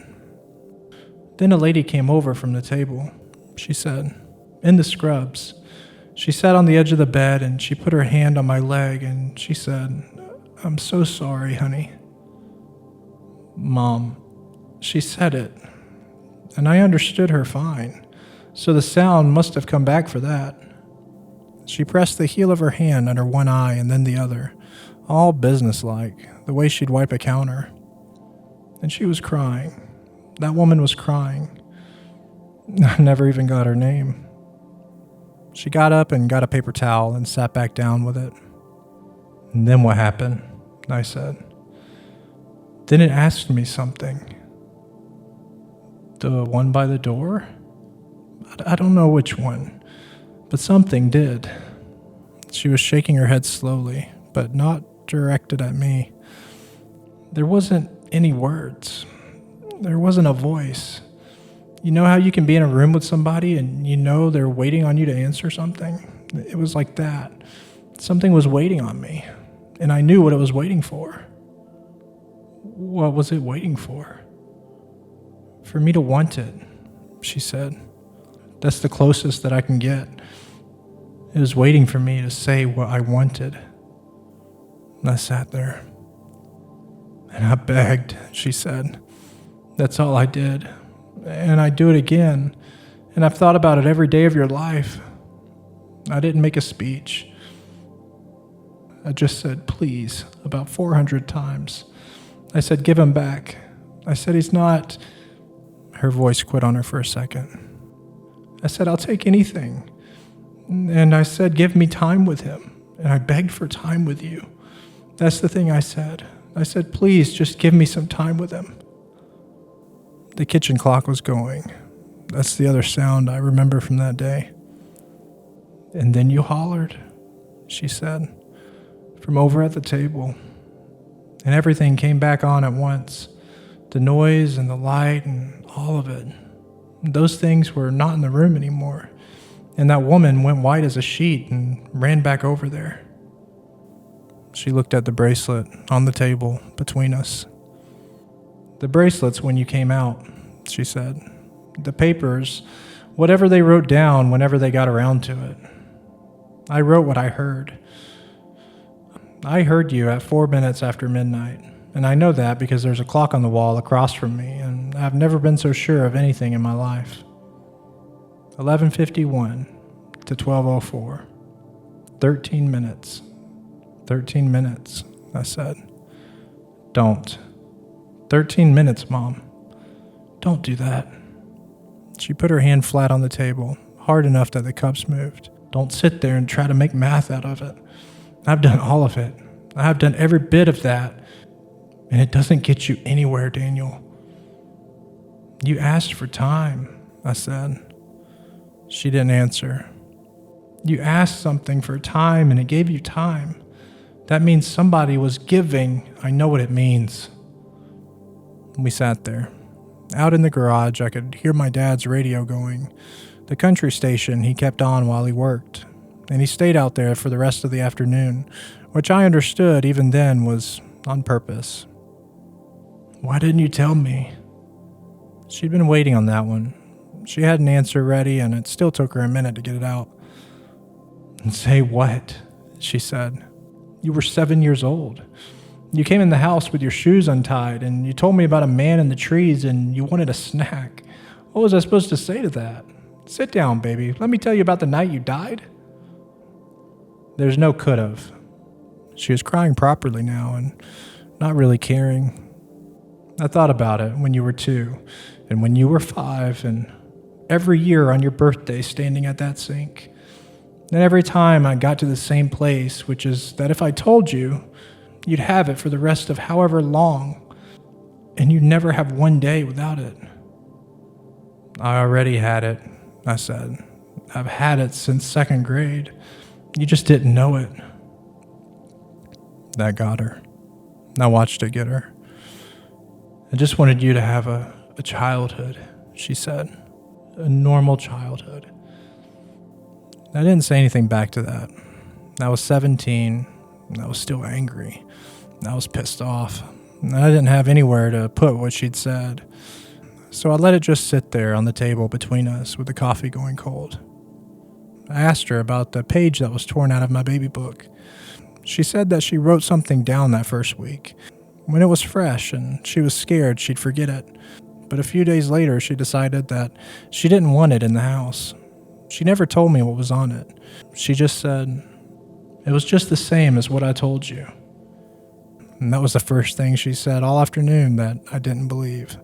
Then a lady came over from the table, she said, in the scrubs. She sat on the edge of the bed and she put her hand on my leg and she said, I'm so sorry, honey. Mom, she said it, and I understood her fine, so the sound must have come back for that. She pressed the heel of her hand under one eye and then the other, all businesslike, the way she'd wipe a counter. And she was crying. That woman was crying. I never even got her name. She got up and got a paper towel and sat back down with it. And then what happened? I said. Then it asked me something. The one by the door? I don't know which one, but something did. She was shaking her head slowly, but not directed at me. There wasn't any words. There wasn't a voice. You know how you can be in a room with somebody and you know they're waiting on you to answer something? It was like that. Something was waiting on me, and I knew what it was waiting for. What was it waiting for? For me to want it, she said. That's the closest that I can get. It was waiting for me to say what I wanted. And I sat there. And I begged, she said. That's all I did. And I'd do it again. And I've thought about it every day of your life. I didn't make a speech. I just said, please, about 400 times. I said, give him back. I said, he's not... Her voice quit on her for a second. I said, I'll take anything. And I said, give me time with him. And I begged for time with you. That's the thing I said. I said, please, just give me some time with him. The kitchen clock was going. That's the other sound I remember from that day. And then you hollered, she said, from over at the table. And everything came back on at once. The noise and the light and all of it. Those things were not in the room anymore. And that woman went white as a sheet and ran back over there. She looked at the bracelet on the table between us. The bracelet's when you came out, she said. The papers, whatever they wrote down whenever they got around to it. I wrote what I heard. I heard you at 4 minutes after midnight. And I know that because there's a clock on the wall across from me, and I've never been so sure of anything in my life. 11:51 to 12:04. 13 minutes. 13 minutes, I said. Don't. 13 minutes, Mom. Don't do that. She put her hand flat on the table, hard enough that the cups moved. Don't sit there and try to make math out of it. I've done all of it. I've done every bit of that. And it doesn't get you anywhere, Daniel. You asked for time, I said. She didn't answer. You asked something for time and it gave you time. That means somebody was giving. I know what it means. We sat there. Out in the garage, I could hear my dad's radio going. The country station he kept on while he worked. And he stayed out there for the rest of the afternoon, which I understood even then was on purpose. Why didn't you tell me? She'd been waiting on that one. She had an answer ready, and it still took her a minute to get it out. Say what? She said. You were 7 years old. You came in the house with your shoes untied, and you told me about a man in the trees, and you wanted a snack. What was I supposed to say to that? Sit down, baby. Let me tell you about the night you died. There's no could've. She was crying properly now and not really caring. I thought about it when you were 2 and when you were 5 and every year on your birthday standing at that sink. And every time I got to the same place, which is that if I told you, you'd have it for the rest of however long, and you'd never have one day without it. I already had it, I said. I've had it since 2nd grade. You just didn't know it. That got her. I watched it get her. I just wanted you to have a childhood, she said. A normal childhood. I didn't say anything back to that. I was 17, and I was still angry. I was pissed off. And I didn't have anywhere to put what she'd said. So I let it just sit there on the table between us with the coffee going cold. I asked her about the page that was torn out of my baby book. She said that she wrote something down that first week, when it was fresh and she was scared she'd forget it. But a few days later, she decided that she didn't want it in the house. She never told me what was on it. She just said, it was just the same as what I told you. And that was the first thing she said all afternoon that I didn't believe.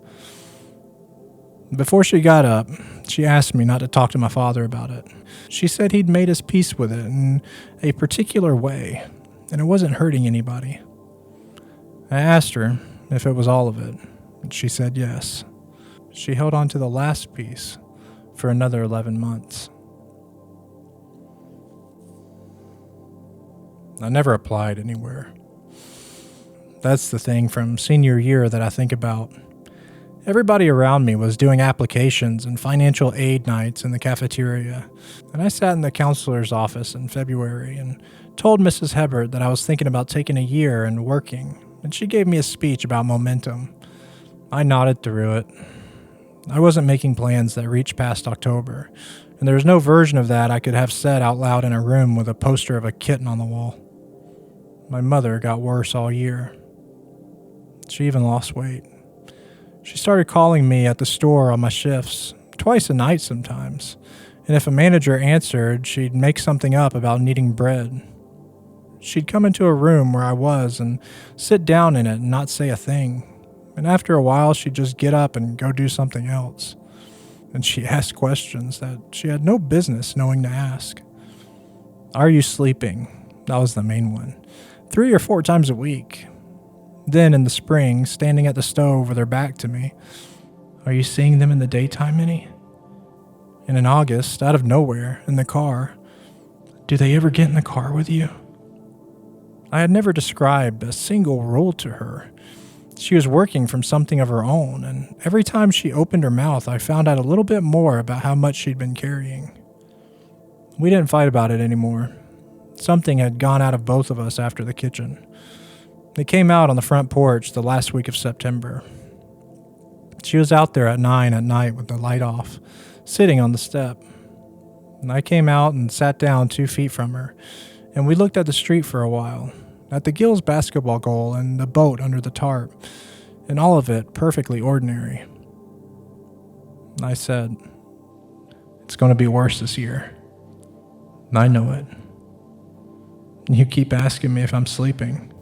Before she got up, she asked me not to talk to my father about it. She said he'd made his peace with it in a particular way, and it wasn't hurting anybody. I asked her if it was all of it, and she said yes. She held on to the last piece for another 11 months. I never applied anywhere. That's the thing from senior year that I think about. Everybody around me was doing applications and financial aid nights in the cafeteria, and I sat in the counselor's office in February and told Mrs. Hebert that I was thinking about taking a year and working, and she gave me a speech about momentum. I nodded through it. I wasn't making plans that reached past October, and there was no version of that I could have said out loud in a room with a poster of a kitten on the wall. My mother got worse all year. She even lost weight. She started calling me at the store on my shifts, twice a night sometimes, and if a manager answered, she'd make something up about needing bread. She'd come into a room where I was and sit down in it and not say a thing, and after a while she'd just get up and go do something else. And she asked questions that she had no business knowing to ask. Are you sleeping? That was the main one. 3 or 4 times a week. Then in the spring, standing at the stove with her back to me, are you seeing them in the daytime any? And in August, out of nowhere, in the car, do they ever get in the car with you? I had never described a single rule to her. She was working from something of her own, and every time she opened her mouth, I found out a little bit more about how much she'd been carrying. We didn't fight about it anymore. Something had gone out of both of us after the kitchen. It came out on the front porch the last week of September. She was out there at 9 at night with the light off, sitting on the step. And I came out and sat down 2 feet from her, and we looked at the street for a while, at the Gills basketball goal and the boat under the tarp, and all of it perfectly ordinary. I said, it's going to be worse this year. I know it. You keep asking me if I'm sleeping.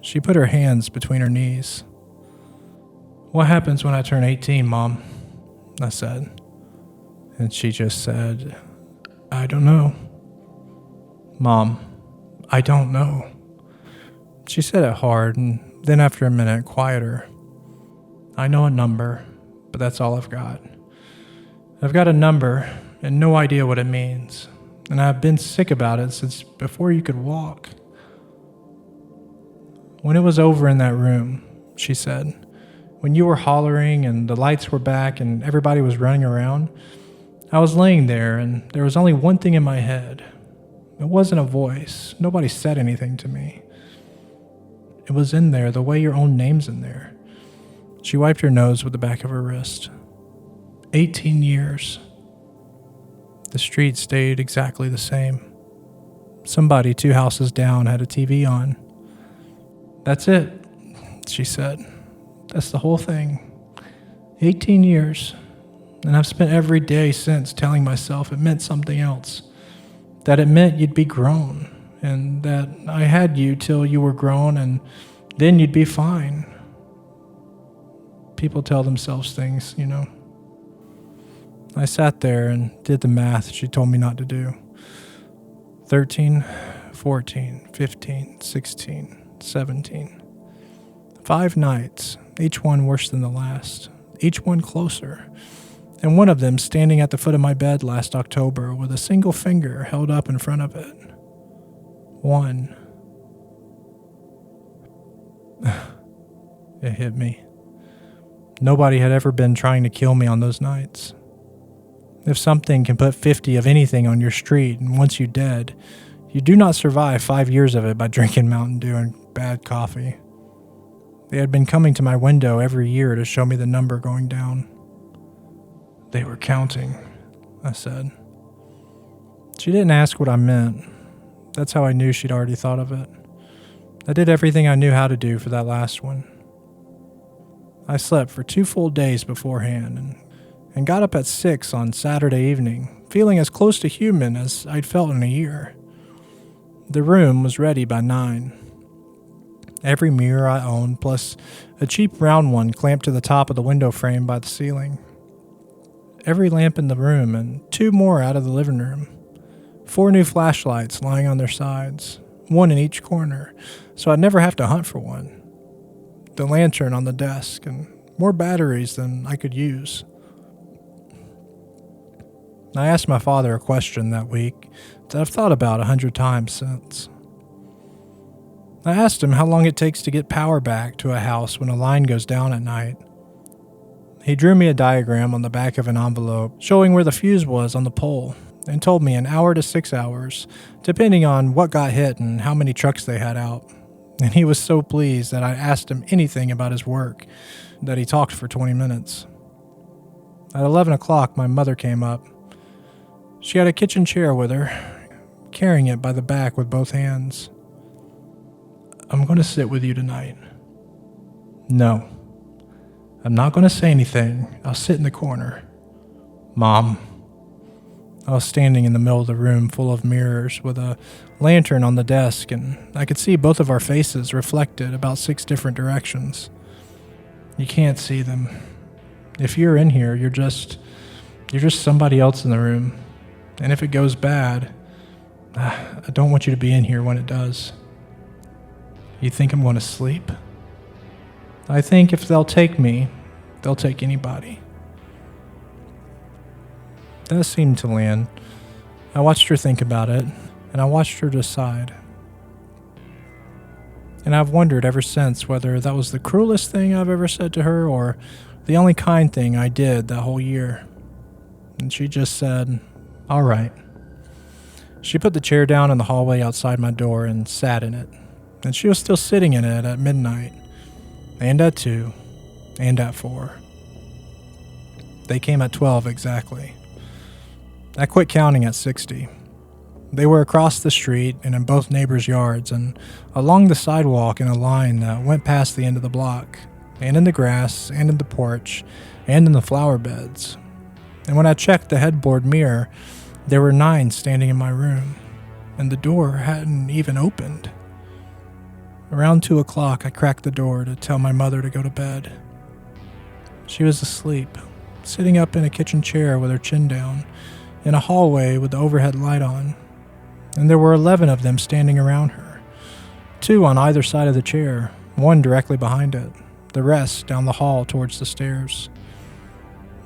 She put her hands between her knees. What happens when I turn 18, Mom? I said. And she just said, I don't know. Mom, I don't know. She said it hard, and then after a minute, quieter. I know a number, but that's all I've got. I've got a number and no idea what it means, and I've been sick about it since before you could walk. When it was over in that room, she said, when you were hollering and the lights were back and everybody was running around, I was laying there and there was only one thing in my head. It wasn't a voice. Nobody said anything to me. It was in there the way your own name's in there. She wiped her nose with the back of her wrist. 18 years. The street stayed exactly the same. Somebody 2 houses down had a TV on. That's it, she said. That's the whole thing. 18 years. And I've spent every day since telling myself it meant something else. That it meant you'd be grown. And that I had you till you were grown and then you'd be fine. People tell themselves things, you know. I sat there and did the math she told me not to do. 13, 14, 15, 16, 17. 5 nights, each one worse than the last, each one closer. And one of them standing at the foot of my bed last October with a single finger held up in front of it. 1. It hit me. Nobody had ever been trying to kill me on those nights. If something can put 50 of anything on your street and once you're dead, you do not survive 5 years of it by drinking Mountain Dew and bad coffee. They had been coming to my window every year to show me the number going down. They were counting, I said. She didn't ask what I meant. That's how I knew she'd already thought of it. I did everything I knew how to do for that last one. I slept for 2 full days beforehand and got up at 6 on Saturday evening, feeling as close to human as I'd felt in a year. The room was ready by 9. Every mirror I owned, plus a cheap round one clamped to the top of the window frame by the ceiling. Every lamp in the room and 2 more out of the living room. 4 new flashlights lying on their sides, 1 in each corner, so I'd never have to hunt for one. The lantern on the desk, and more batteries than I could use. I asked my father a question that week that I've thought about 100 times since. I asked him how long it takes to get power back to a house when a line goes down at night. He drew me a diagram on the back of an envelope showing where the fuse was on the pole and told me an hour to 6 hours, depending on what got hit and how many trucks they had out. And he was so pleased that I asked him anything about his work that he talked for 20 minutes. At 11 o'clock, my mother came up. She had a kitchen chair with her, carrying it by the back with both hands. I'm going to sit with you tonight. No, I'm not going to say anything. I'll sit in the corner. Mom. I was standing in the middle of the room full of mirrors with a lantern on the desk, and I could see both of our faces reflected about 6 different directions. You can't see them. If you're in here, you're just somebody else in the room. And if it goes bad, I don't want you to be in here when it does. You think I'm going to sleep? I think if they'll take me, they'll take anybody. That seemed to land. I watched her think about it, and I watched her decide. And I've wondered ever since whether that was the cruelest thing I've ever said to her or the only kind thing I did that whole year. And she just said, all right. She put the chair down in the hallway outside my door and sat in it. And she was still sitting in it at midnight, and at 2, and at 4. They came at 12 exactly. I quit counting at 60. They were across the street and in both neighbors' yards and along the sidewalk in a line that went past the end of the block, and in the grass, and in the porch, and in the flower beds. And when I checked the headboard mirror, there were 9 standing in my room, and the door hadn't even opened. Around 2 o'clock, I cracked the door to tell my mother to go to bed. She was asleep, sitting up in a kitchen chair with her chin down, in a hallway with the overhead light on, and there were 11 of them standing around her, 2 on either side of the chair, 1 directly behind it, the rest down the hall towards the stairs.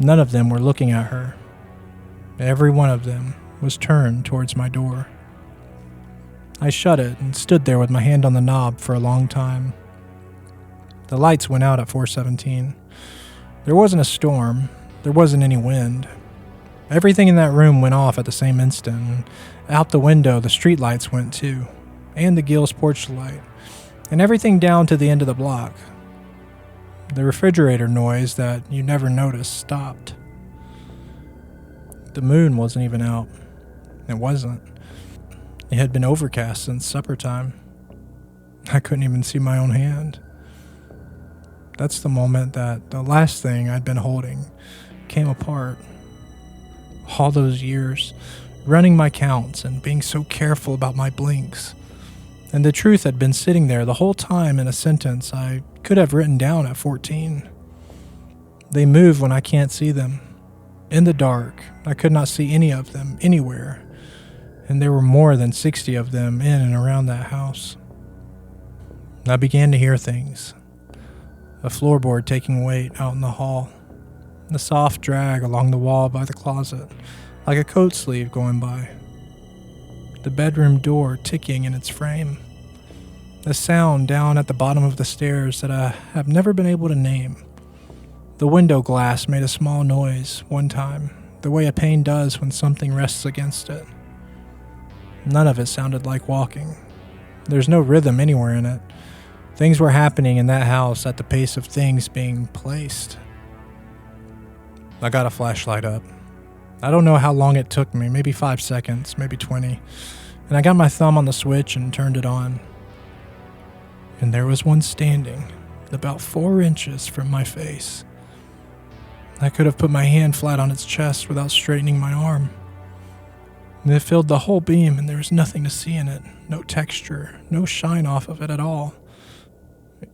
None of them were looking at her. Every one of them was turned towards my door. I shut it and stood there with my hand on the knob for a long time. The lights went out at 4:17. There wasn't a storm. There wasn't any wind. Everything in that room went off at the same instant, and out the window the street lights went too, and the Gill's porch light, and everything down to the end of the block. The refrigerator noise that you never noticed stopped. The moon wasn't even out. It wasn't. It had been overcast since supper time. I couldn't even see my own hand. That's the moment that the last thing I'd been holding came apart. All those years, running my counts and being so careful about my blinks. And the truth had been sitting there the whole time in a sentence I could have written down at 14. They move when I can't see them. In the dark, I could not see any of them anywhere. And there were more than 60 of them in and around that house. I began to hear things. A floorboard taking weight out in the hall. The soft drag along the wall by the closet, like a coat sleeve going by. The bedroom door ticking in its frame. A sound down at the bottom of the stairs that I have never been able to name. The window glass made a small noise one time, the way a pane does when something rests against it. None of it sounded like walking. There's no rhythm anywhere in it. Things were happening in that house at the pace of things being placed. I got a flashlight up. I don't know how long it took me, maybe 5 seconds, maybe 20. And I got my thumb on the switch and turned it on. And there was one standing, about 4 inches from my face. I could have put my hand flat on its chest without straightening my arm. And it filled the whole beam, and there was nothing to see in it, no texture, no shine off of it at all.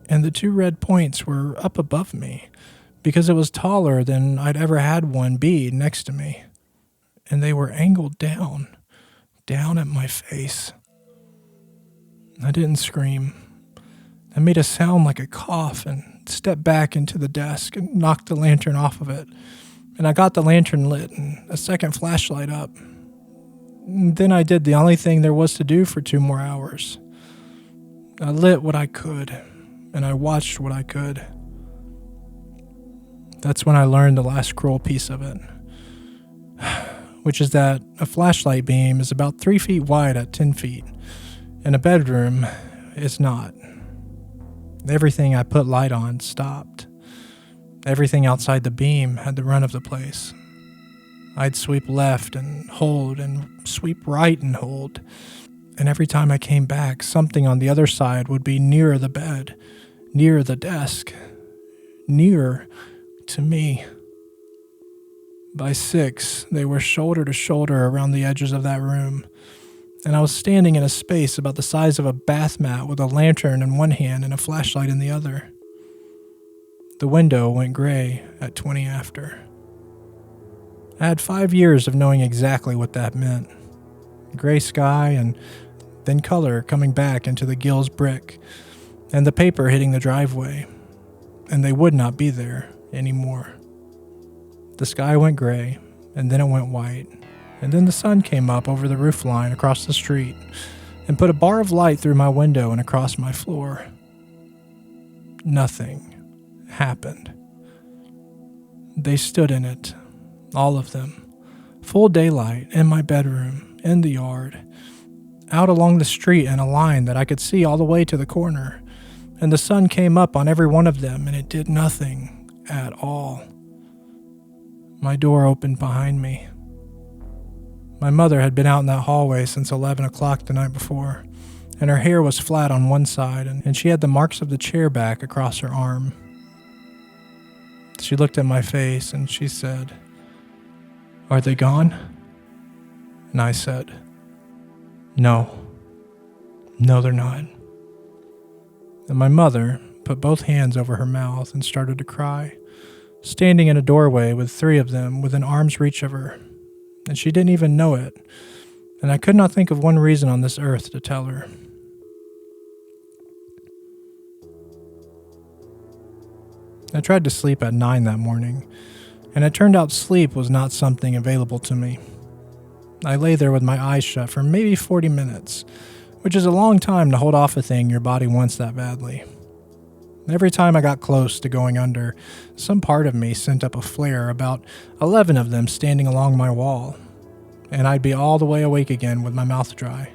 And the 2 red points were up above me, because it was taller than I'd ever had one be next to me. And they were angled down at my face. I didn't scream. I made a sound like a cough and stepped back into the desk and knocked the lantern off of it. And I got the lantern lit and a second flashlight up. And then I did the only thing there was to do for 2 more hours. I lit what I could, and I watched what I could. That's when I learned the last cruel piece of it, which is that a flashlight beam is about 3 feet wide at 10 feet, and a bedroom is not. Everything I put light on stopped. Everything outside the beam had the run of the place. I'd sweep left and hold, and sweep right and hold. And every time I came back, something on the other side would be nearer the bed, nearer the desk, nearer to me. By 6, they were shoulder to shoulder around the edges of that room, and I was standing in a space about the size of a bath mat with a lantern in one hand and a flashlight in the other. The window went gray at 20 after. I had 5 years of knowing exactly what that meant. Gray sky and then color coming back into the Gills brick and the paper hitting the driveway, and they would not be there anymore. The sky went gray, and then it went white, and then the sun came up over the roofline across the street and put a bar of light through my window and across my floor. Nothing happened. They stood in it, all of them, full daylight, in my bedroom, in the yard, out along the street in a line that I could see all the way to the corner, and the sun came up on every one of them, and it did nothing at all. My door opened behind me. My mother had been out in that hallway since 11 o'clock the night before, and her hair was flat on one side, and she had the marks of the chair back across her arm. She looked at my face, and she said, "Are they gone?" And I said, No, they're not." And my mother put both hands over her mouth and started to cry, standing in a doorway with 3 of them within arm's reach of her, and she didn't even know it, and I could not think of one reason on this earth to tell her. I tried to sleep at 9 that morning, and it turned out sleep was not something available to me. I lay there with my eyes shut for maybe 40 minutes, which is a long time to hold off a thing your body wants that badly. Every time I got close to going under, some part of me sent up a flare, about 11 of them standing along my wall, and I'd be all the way awake again with my mouth dry.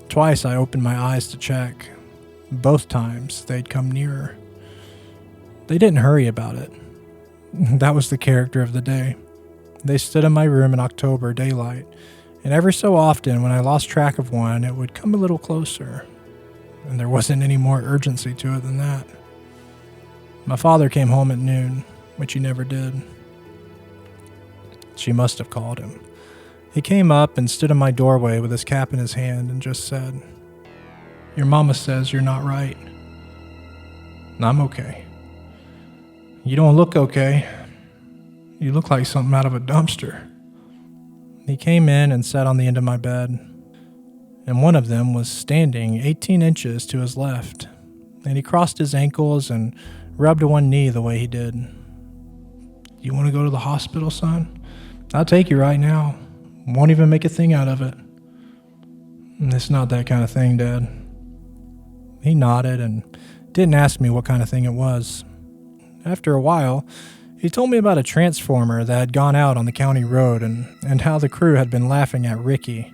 Twice I opened my eyes to check. Both times they'd come nearer. They didn't hurry about it. That was the character of the day. They stood in my room in October daylight, and every so often when I lost track of one, it would come a little closer, and there wasn't any more urgency to it than that. My father came home at noon, which he never did. She must have called him. He came up and stood in my doorway with his cap in his hand and just said, "Your mama says you're not right." "I'm okay." "You don't look okay. You look like something out of a dumpster." He came in and sat on the end of my bed, and one of them was standing 18 inches to his left, and he crossed his ankles and rubbed one knee the way he did. "You want to go to the hospital, son? I'll take you right now. Won't even make a thing out of it." "It's not that kind of thing, Dad." He nodded and didn't ask me what kind of thing it was. After a while, he told me about a transformer that had gone out on the county road and how the crew had been laughing at Ricky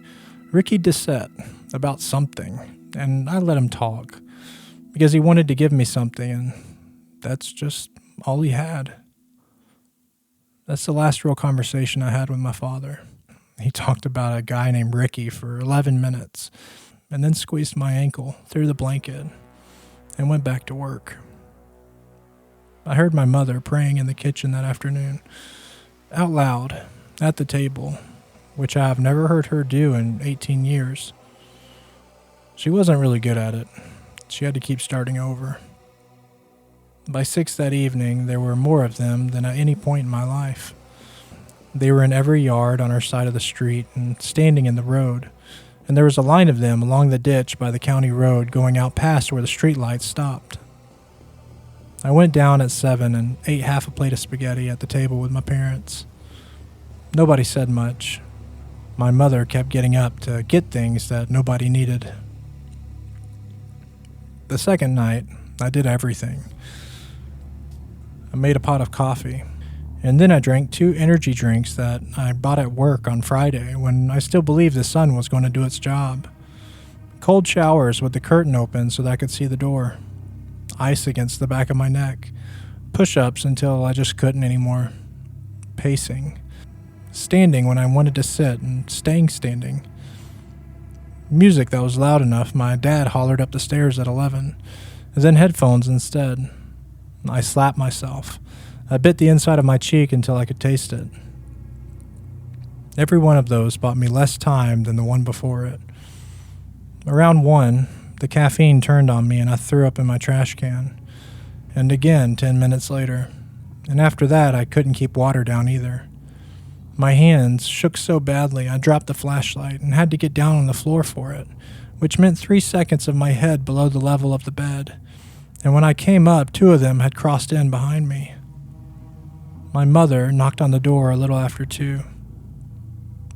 Dissette, about something, and I let him talk because he wanted to give me something, and that's just all he had. That's the last real conversation I had with my father. He talked about a guy named Ricky for 11 minutes and then squeezed my ankle through the blanket and went back to work. I heard my mother praying in the kitchen that afternoon, out loud, at the table, which I have never heard her do in 18 years. She wasn't really good at it. She had to keep starting over. By 6 that evening, there were more of them than at any point in my life. They were in every yard on our side of the street and standing in the road, and there was a line of them along the ditch by the county road going out past where the street lights stopped. I went down at 7 and ate half a plate of spaghetti at the table with my parents. Nobody said much. My mother kept getting up to get things that nobody needed. The second night, I did everything. I made a pot of coffee, and then I drank 2 energy drinks that I bought at work on Friday when I still believed the sun was going to do its job. Cold showers with the curtain open so that I could see the door. Ice against the back of my neck. Push-ups until I just couldn't anymore. Pacing. Standing when I wanted to sit and staying standing. Music that was loud enough my dad hollered up the stairs at 11, and then headphones instead. I slapped myself. I bit the inside of my cheek until I could taste it. Every one of those bought me less time than the one before it. Around 1, the caffeine turned on me and I threw up in my trash can. And again 10 minutes later. And after that, I couldn't keep water down either. My hands shook so badly I dropped the flashlight and had to get down on the floor for it, which meant 3 seconds of my head below the level of the bed. And when I came up, 2 of them had crossed in behind me. My mother knocked on the door a little after 2.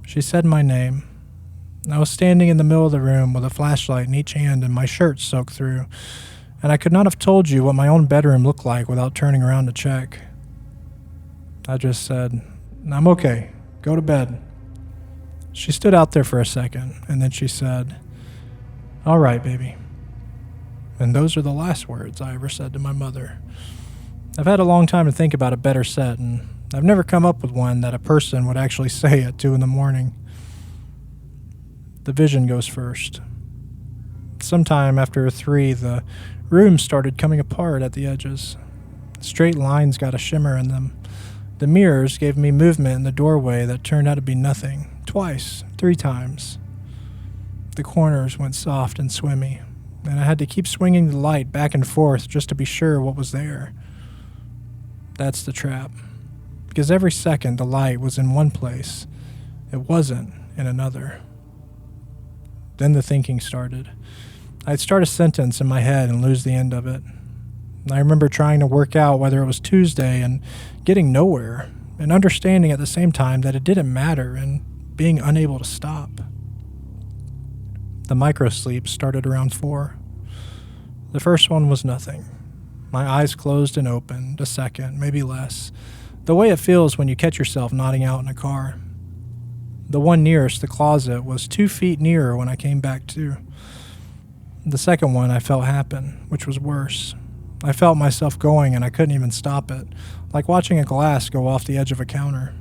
She said my name. I was standing in the middle of the room with a flashlight in each hand and my shirt soaked through, and I could not have told you what my own bedroom looked like without turning around to check. I just said, "I'm okay. Go to bed." She stood out there for a second, and then she said, "All right, baby." And those are the last words I ever said to my mother. I've had a long time to think about a better set, and I've never come up with one that a person would actually say at 2 in the morning. The vision goes first. Sometime after 3, the room started coming apart at the edges. Straight lines got a shimmer in them. The mirrors gave me movement in the doorway that turned out to be nothing. Twice, 3 times. The corners went soft and swimmy, and I had to keep swinging the light back and forth just to be sure what was there. That's the trap. Because every second the light was in one place, it wasn't in another. Then the thinking started. I'd start a sentence in my head and lose the end of it. I remember trying to work out whether it was Tuesday and getting nowhere, and understanding at the same time that it didn't matter and being unable to stop. The microsleep started around 4. The first one was nothing. My eyes closed and opened, a second, maybe less, the way it feels when you catch yourself nodding out in a car. The one nearest the closet was 2 feet nearer when I came back to. The second one I felt happen, which was worse. I felt myself going and I couldn't even stop it, like watching a glass go off the edge of a counter.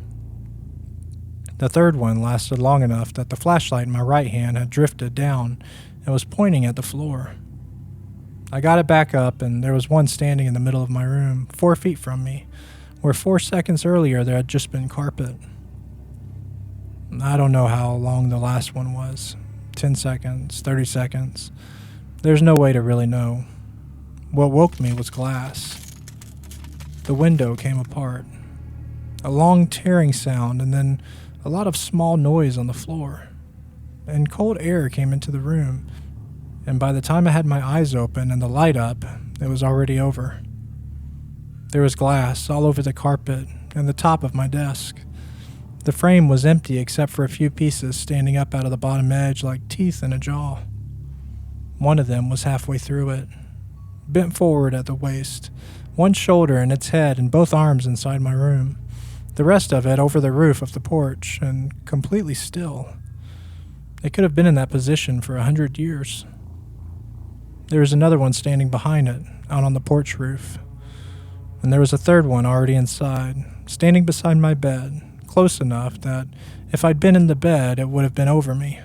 The third one lasted long enough that the flashlight in my right hand had drifted down and was pointing at the floor. I got it back up, and there was one standing in the middle of my room, 4 feet from me, where 4 seconds earlier there had just been carpet. I don't know how long the last one was. 10 seconds, 30 seconds. There's no way to really know. What woke me was glass. The window came apart. A long tearing sound, and then a lot of small noise on the floor. And cold air came into the room, and by the time I had my eyes open and the light up, it was already over. There was glass all over the carpet and the top of my desk. The frame was empty except for a few pieces standing up out of the bottom edge like teeth in a jaw. One of them was halfway through it, bent forward at the waist, one shoulder and its head and both arms inside my room, the rest of it over the roof of the porch and completely still. It could have been in that position for 100 years. There was another one standing behind it, out on the porch roof. And there was a third one already inside, standing beside my bed, close enough that if I'd been in the bed, it would have been over me.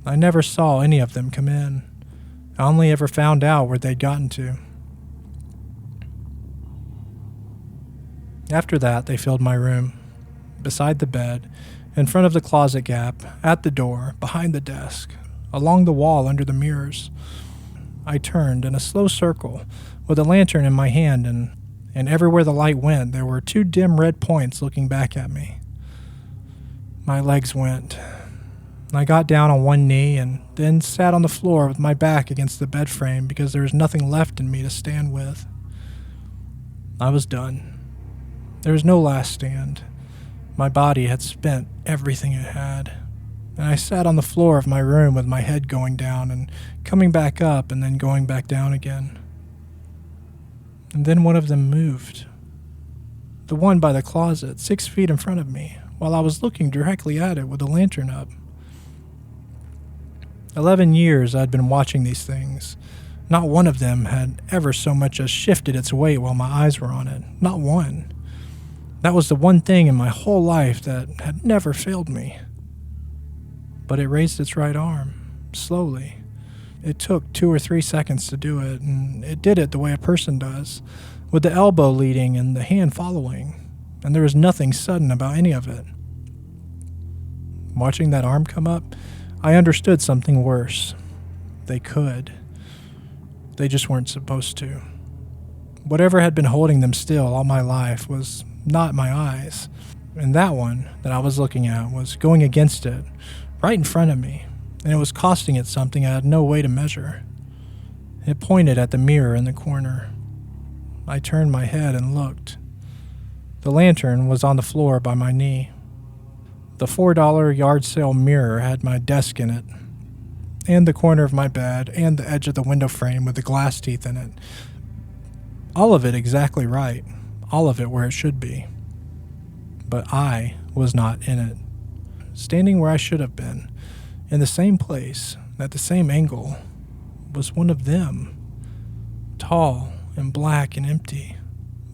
I never saw any of them come in. I only ever found out where they'd gotten to. After that, they filled my room, beside the bed, in front of the closet gap, at the door, behind the desk, along the wall under the mirrors. I turned in a slow circle with a lantern in my hand, and everywhere the light went, there were 2 dim red points looking back at me. My legs went. I got down on one knee and then sat on the floor with my back against the bed frame because there was nothing left in me to stand with. I was done. There was no last stand. My body had spent everything it had. And I sat on the floor of my room with my head going down and coming back up and then going back down again. And then one of them moved. The one by the closet, 6 feet in front of me, while I was looking directly at it with the lantern up. 11 years I'd been watching these things. Not one of them had ever so much as shifted its weight while my eyes were on it. Not one. That was the one thing in my whole life that had never failed me. But it raised its right arm, slowly. It took 2 or 3 seconds to do it, and it did it the way a person does, with the elbow leading and the hand following, and there was nothing sudden about any of it. Watching that arm come up, I understood something worse. They could. They just weren't supposed to. Whatever had been holding them still all my life was not my eyes, and that one that I was looking at was going against it, right in front of me, and it was costing it something I had no way to measure. It pointed at the mirror in the corner. I turned my head and looked. The lantern was on the floor by my knee. The $4 yard sale mirror had my desk in it, and the corner of my bed, and the edge of the window frame with the glass teeth in it. All of it exactly right, all of it where it should be. But I was not in it. Standing where I should have been, in the same place, at the same angle, was one of them, tall and black and empty,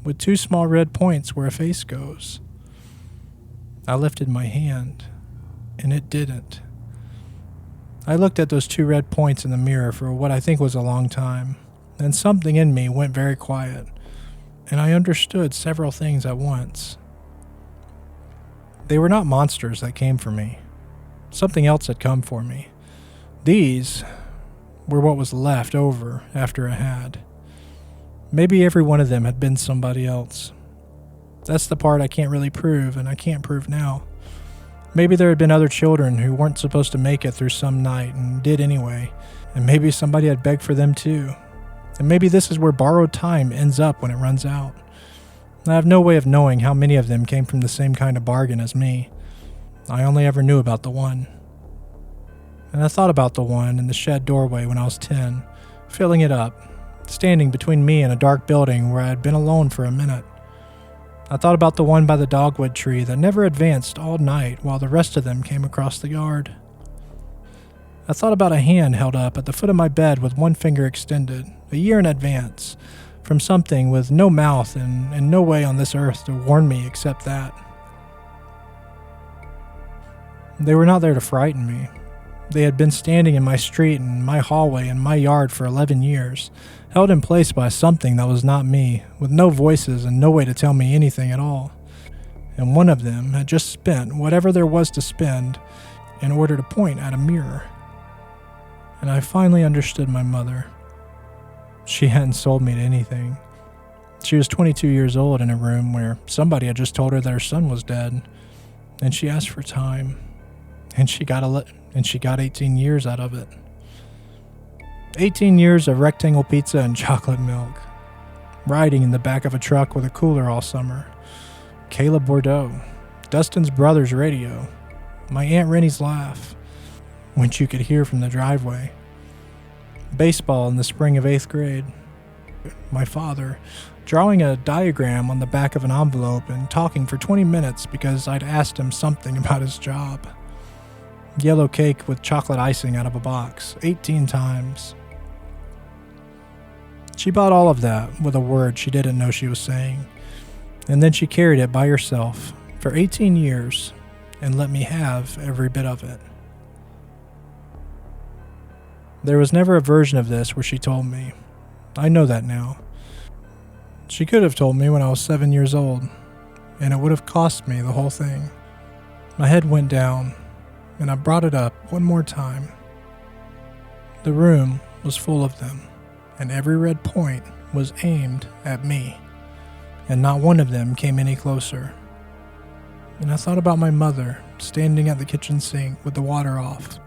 with 2 small red points where a face goes. I lifted my hand, and it didn't. I looked at those 2 red points in the mirror for what I think was a long time, and something in me went very quiet, and I understood several things at once. They were not monsters that came for me. Something else had come for me. These were what was left over after I had. Maybe every one of them had been somebody else. That's the part I can't really prove, and I can't prove now. Maybe there had been other children who weren't supposed to make it through some night and did anyway, and maybe somebody had begged for them too. And maybe this is where borrowed time ends up when it runs out. I have no way of knowing how many of them came from the same kind of bargain as me. I only ever knew about the one. And I thought about the one in the shed doorway when I was 10, filling it up, standing between me and a dark building where I had been alone for a minute. I thought about the one by the dogwood tree that never advanced all night while the rest of them came across the yard. I thought about a hand held up at the foot of my bed with one finger extended, a year in advance, from something with no mouth and no way on this earth to warn me except that. They were not there to frighten me. They had been standing in my street and my hallway and my yard for 11 years, held in place by something that was not me, with no voices and no way to tell me anything at all. And one of them had just spent whatever there was to spend in order to point at a mirror. And I finally understood my mother. She hadn't sold me to anything. She was 22 years old in a room where somebody had just told her that her son was dead, and she asked for time, and she got 18 years out of it. 18 years of rectangle pizza and chocolate milk, riding in the back of a truck with a cooler all summer, Caleb Bordeaux, Dustin's brother's radio, my Aunt Rennie's laugh, which you could hear from the driveway, baseball in the spring of 8th grade, my father drawing a diagram on the back of an envelope and talking for 20 minutes because I'd asked him something about his job, yellow cake with chocolate icing out of a box 18 times. She bought all of that with a word she didn't know she was saying, and then she carried it by herself for 18 years and let me have every bit of it. There was never a version of this where she told me. I know that now. She could have told me when I was 7 years old, and it would have cost me the whole thing. My head went down, and I brought it up one more time. The room was full of them, and every red point was aimed at me, and not one of them came any closer. And I thought about my mother standing at the kitchen sink with the water off,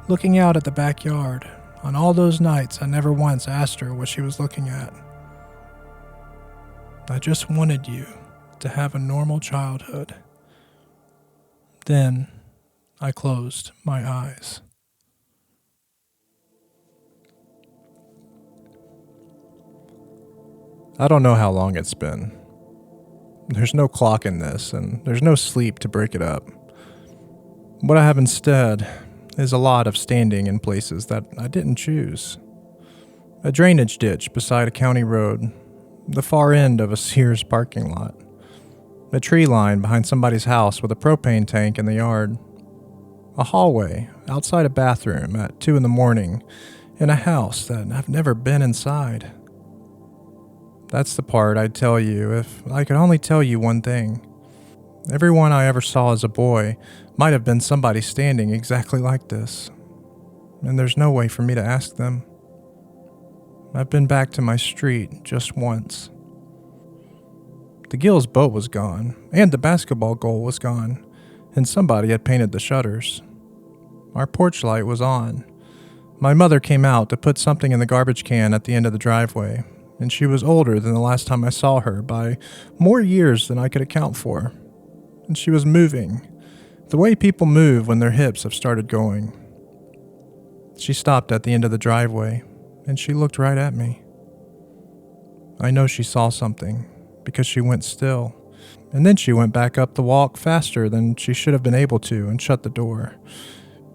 looking out at the backyard on all those nights I never once asked her what she was looking at. I just wanted you to have a normal childhood. Then I closed my eyes. I don't know how long it's been. There's no clock in this, and there's no sleep to break it up. What I have instead is a lot of standing in places that I didn't choose. A drainage ditch beside a county road, the far end of a Sears parking lot, a tree line behind somebody's house with a propane tank in the yard, a hallway outside a bathroom at 2 a.m. in a house that I've never been inside. That's the part I'd tell you if I could only tell you one thing. Everyone I ever saw as a boy might have been somebody standing exactly like this, and there's no way for me to ask them. I've been back to my street just once. The Gill's boat was gone, and the basketball goal was gone, and somebody had painted the shutters. Our porch light was on. My mother came out to put something in the garbage can at the end of the driveway, and she was older than the last time I saw her by more years than I could account for. And she was moving, the way people move when their hips have started going. She stopped at the end of the driveway, and she looked right at me. I know she saw something, because she went still, and then she went back up the walk faster than she should have been able to and shut the door.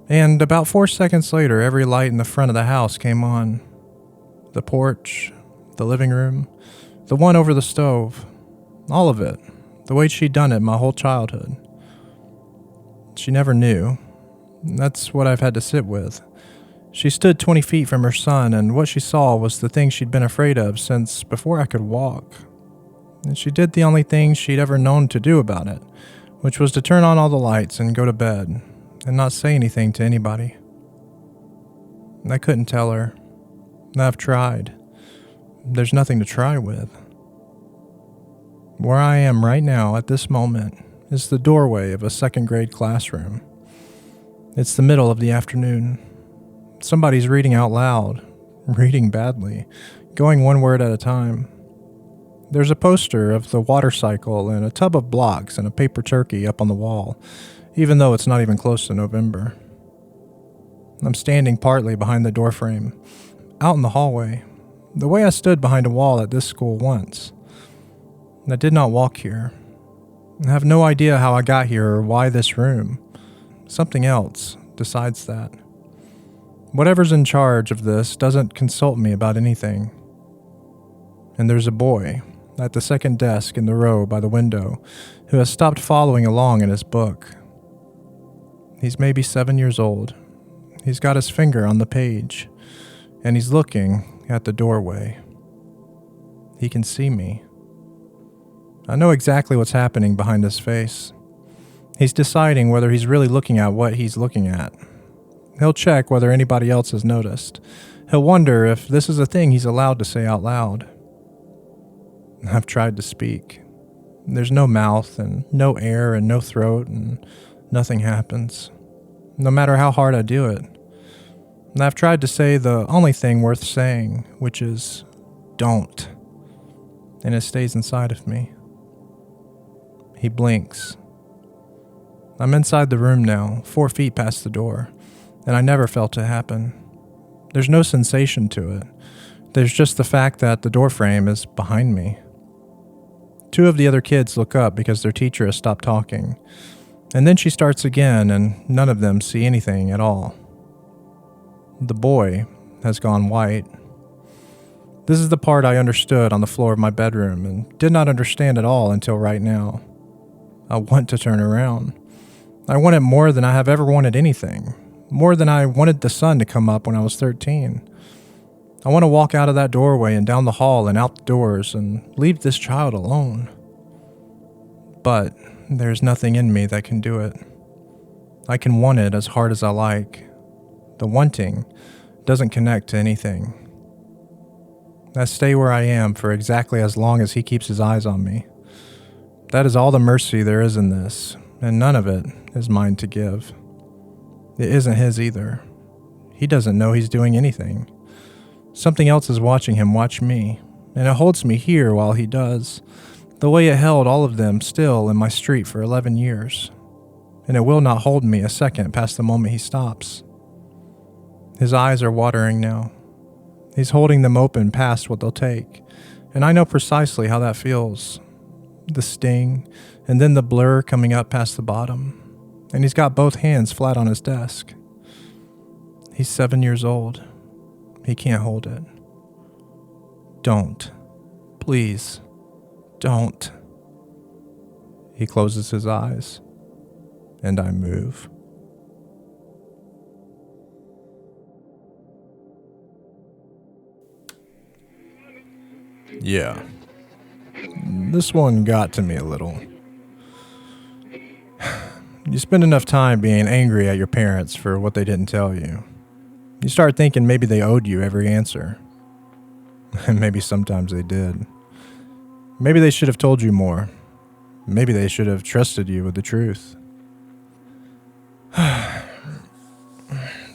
And about 4 seconds later, every light in the front of the house came on. The porch, the living room, the one over the stove, all of it, the way she'd done it my whole childhood. She never knew. That's what I've had to sit with. She stood 20 feet from her son, and what she saw was the thing she'd been afraid of since before I could walk. And she did the only thing she'd ever known to do about it, which was to turn on all the lights and go to bed, and not say anything to anybody. I couldn't tell her. I've tried. There's nothing to try with. Where I am right now at this moment is the doorway of a second-grade classroom. It's the middle of the afternoon. Somebody's reading out loud, reading badly, going one word at a time. There's a poster of the water cycle and a tub of blocks and a paper turkey up on the wall, even though it's not even close to November. I'm standing partly behind the doorframe, out in the hallway, the way I stood behind a wall at this school once. I did not walk here. I have no idea how I got here or why this room. Something else decides that. Whatever's in charge of this doesn't consult me about anything. And there's a boy at the second desk in the row by the window who has stopped following along in his book. He's maybe 7 years old. He's got his finger on the page, and he's looking at the doorway. He can see me. I know exactly what's happening behind his face. He's deciding whether he's really looking at what he's looking at. He'll check whether anybody else has noticed. He'll wonder if this is a thing he's allowed to say out loud. I've tried to speak. There's no mouth and no air and no throat, and nothing happens, no matter how hard I do it. And I've tried to say the only thing worth saying, which is, don't. And it stays inside of me. He blinks. I'm inside the room now, 4 feet past the door, and I never felt it happen. There's no sensation to it. There's just the fact that the doorframe is behind me. 2 of the other kids look up because their teacher has stopped talking. And then she starts again, and none of them see anything at all. The boy has gone white. This is the part I understood on the floor of my bedroom and did not understand at all until right now. I want to turn around. I want it more than I have ever wanted anything. More than I wanted the sun to come up when I was 13. I want to walk out of that doorway and down the hall and out the doors and leave this child alone. But there's nothing in me that can do it. I can want it as hard as I like. The wanting doesn't connect to anything. I stay where I am for exactly as long as he keeps his eyes on me. That is all the mercy there is in this, and none of it is mine to give. It isn't his either. He doesn't know he's doing anything. Something else is watching him watch me, and it holds me here while he does, the way it held all of them still in my street for 11 years. And it will not hold me a second past the moment he stops. His eyes are watering now. He's holding them open past what they'll take, and I know precisely how that feels. The sting, and then the blur coming up past the bottom, and he's got both hands flat on his desk. He's 7 years old. He can't hold it. Don't. Please. Don't. He closes his eyes, and I move. Yeah. This one got to me a little. You spend enough time being angry at your parents for what they didn't tell you. You start thinking maybe they owed you every answer. And maybe sometimes they did. Maybe they should have told you more. Maybe they should have trusted you with the truth. But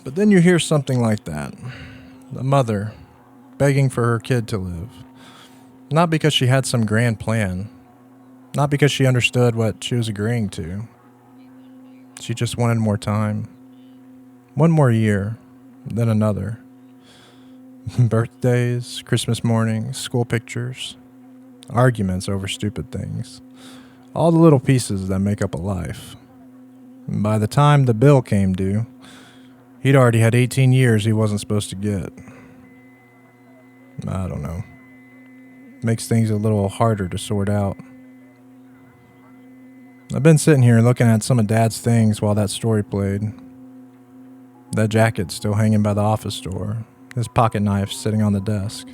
then you hear something like that. A mother begging for her kid to live. Not because she had some grand plan. Not because she understood what she was agreeing to. She just wanted more time. One more year. Then another. Birthdays, Christmas mornings, school pictures, arguments over stupid things. All the little pieces that make up a life. And by the time the bill came due, he'd already had 18 years he wasn't supposed to get. I don't know. Makes things a little harder to sort out. I've been sitting here looking at some of Dad's things while that story played. That jacket's still hanging by the office door, his pocket knife sitting on the desk.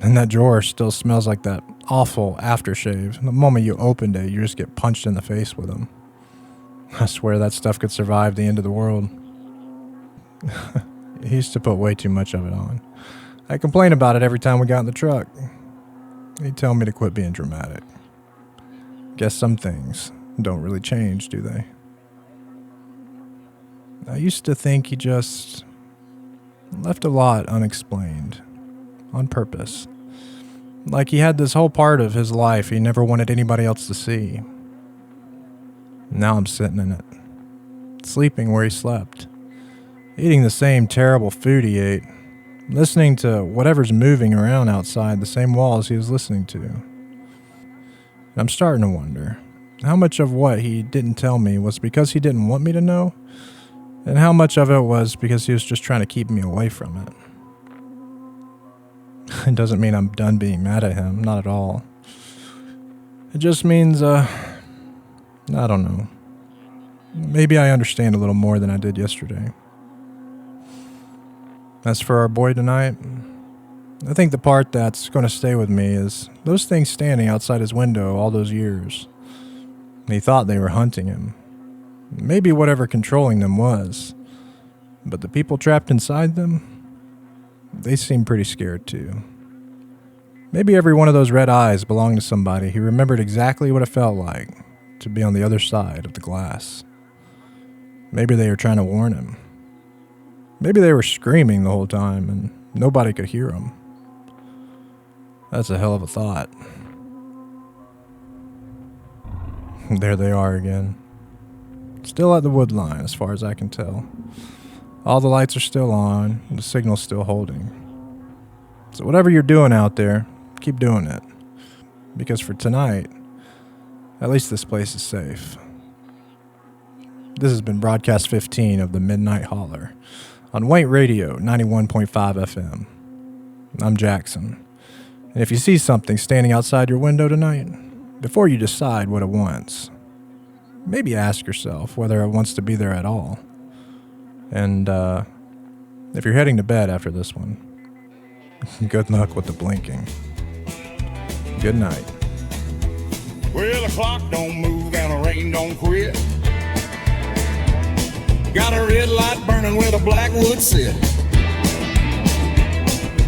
And that drawer still smells like that awful aftershave. The moment you opened it, you just get punched in the face with them. I swear that stuff could survive the end of the world. He used to put way too much of it on. I complained about it every time we got in the truck. He'd tell me to quit being dramatic. Guess some things don't really change, do they? I used to think he just left a lot unexplained, on purpose. Like he had this whole part of his life he never wanted anybody else to see. Now I'm sitting in it, sleeping where he slept, eating the same terrible food he ate, listening to whatever's moving around outside the same walls he was listening to. And I'm starting to wonder how much of what he didn't tell me was because he didn't want me to know, and how much of it was because he was just trying to keep me away from it. It doesn't mean I'm done being mad at him, not at all. It just means, I don't know. Maybe I understand a little more than I did yesterday. As for our boy tonight, I think the part that's going to stay with me is those things standing outside his window all those years. He thought they were hunting him. Maybe whatever controlling them was. But the people trapped inside them, they seemed pretty scared too. Maybe every one of those red eyes belonged to somebody who remembered exactly what it felt like to be on the other side of the glass. Maybe they were trying to warn him. Maybe they were screaming the whole time and nobody could hear them. That's a hell of a thought. There they are again. Still at the wood line as far as I can tell. All the lights are still on, and the signal's still holding. So whatever you're doing out there, keep doing it. Because for tonight, at least this place is safe. This has been broadcast 15 of the Midnight Holler on whaintradio 91.5 FM. I'm Jackson. And if you see something standing outside your window tonight, before you decide what it wants, maybe ask yourself whether it wants to be there at all. And if you're heading to bed after this one, good luck with the blinking. Good night. Well, the clock don't move and the rain don't quit. Got a red light burning where the blackwood sit.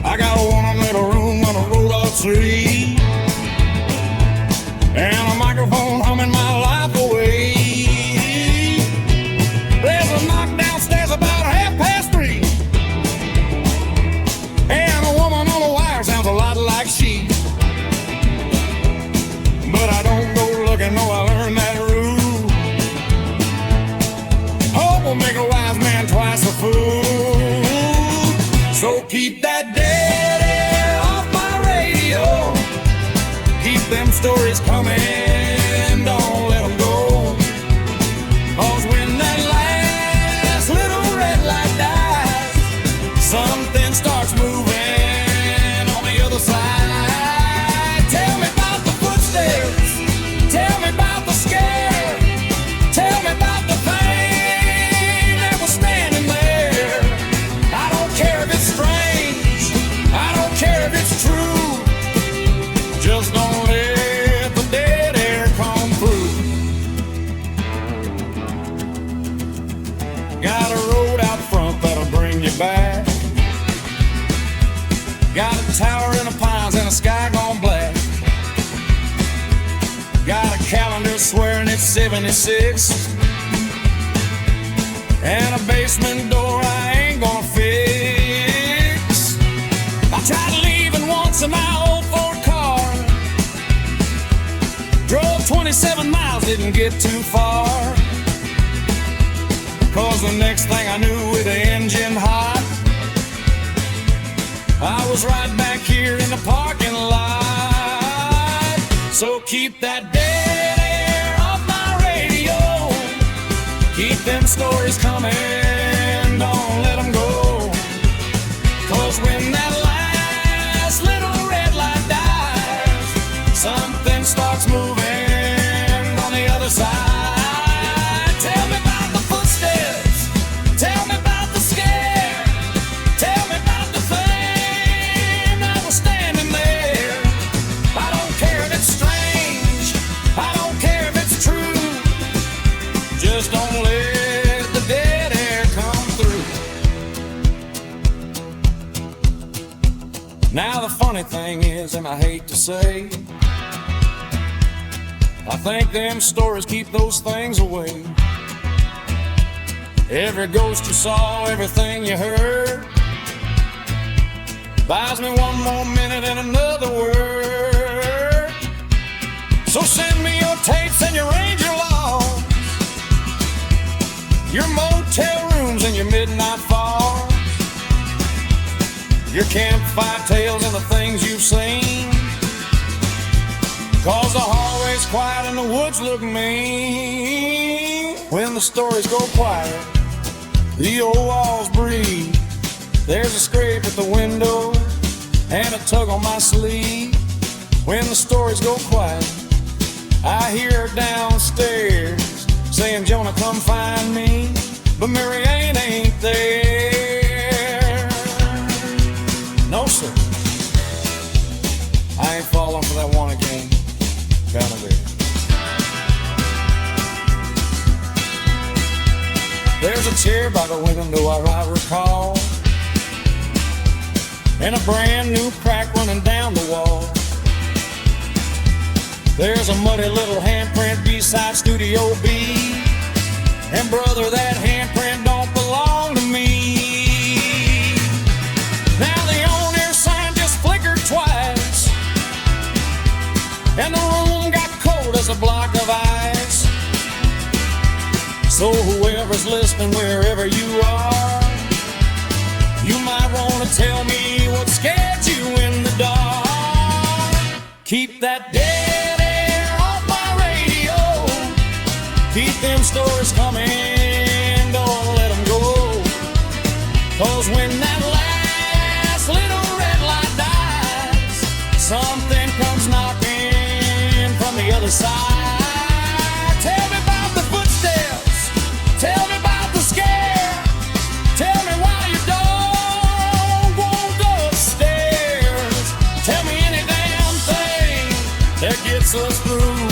I got a warm little room on a rolled off tree, and a microphone humming my life away. There's a knock downstairs about 3:30, and a woman on the wire sounds a lot like she. But I don't go looking, no, I learned that rule. Hope will make a wise man twice a fool. So keep that dead air off my radio. Keep them stories coming, don't let them go. 'Cause when that last little red light dies, something starts moving on the other side. Tell me about the footsteps, tell me about the scare, tell me about the thing that was standing there. I don't care if it's strange, I don't care if it's true, just don't let the dead air come through. Got a road out front that'll bring you back. Got a tower in the pines and a sky gone black. Got a calendar swearing it's 76, and a basement door I ain't gonna fix. I tried leaving once in my old Ford car. Drove 27 miles, didn't get too far. 'Cause the next thing I knew, with the engine hot, I was right back here in the parking lot. So keep that dead air off my radio. Keep them stories coming, don't let them go. 'Cause when that last little red light dies, something starts moving on the other side. Tell me about the footsteps, tell me about the scare, tell me about the thing that was standing there. I don't care if it's strange, I don't care if it's true, just don't let the dead air come through. Now the funny thing is, and I hate to say, I think them stories keep those things away. Every ghost you saw, everything you heard, buys me one more minute and another word. So send me your tapes and your ranger logs, your motel rooms and your midnight falls, your campfire tales and the things you've seen. 'Cause the hallway's quiet and the woods look mean. When the stories go quiet, the old walls breathe. There's a scrape at the window, and a tug on my sleeve. When the stories go quiet, I hear her downstairs saying, Jonah, come find me, but Mary Ann ain't there. No, sir, I ain't falling for that one again. Kind of it. There's a chair by the window I recall, and a brand new crack running down the wall. There's a muddy little handprint beside Studio B, and brother, that handprint don't belong to me. Now the on-air sign just flickered twice, and the room got cold as a block of ice. So whoever's listening, wherever you are, you might want to tell me what scared you in the dark. Keep that dead air off my radio. Keep them stories coming, don't let them go. 'Cause when that last little red light dies, something comes knocking from the other side. Tell me about the footsteps, tell me about the scare, tell me why you don't won't go upstairs. Tell me any damn thing that gets us through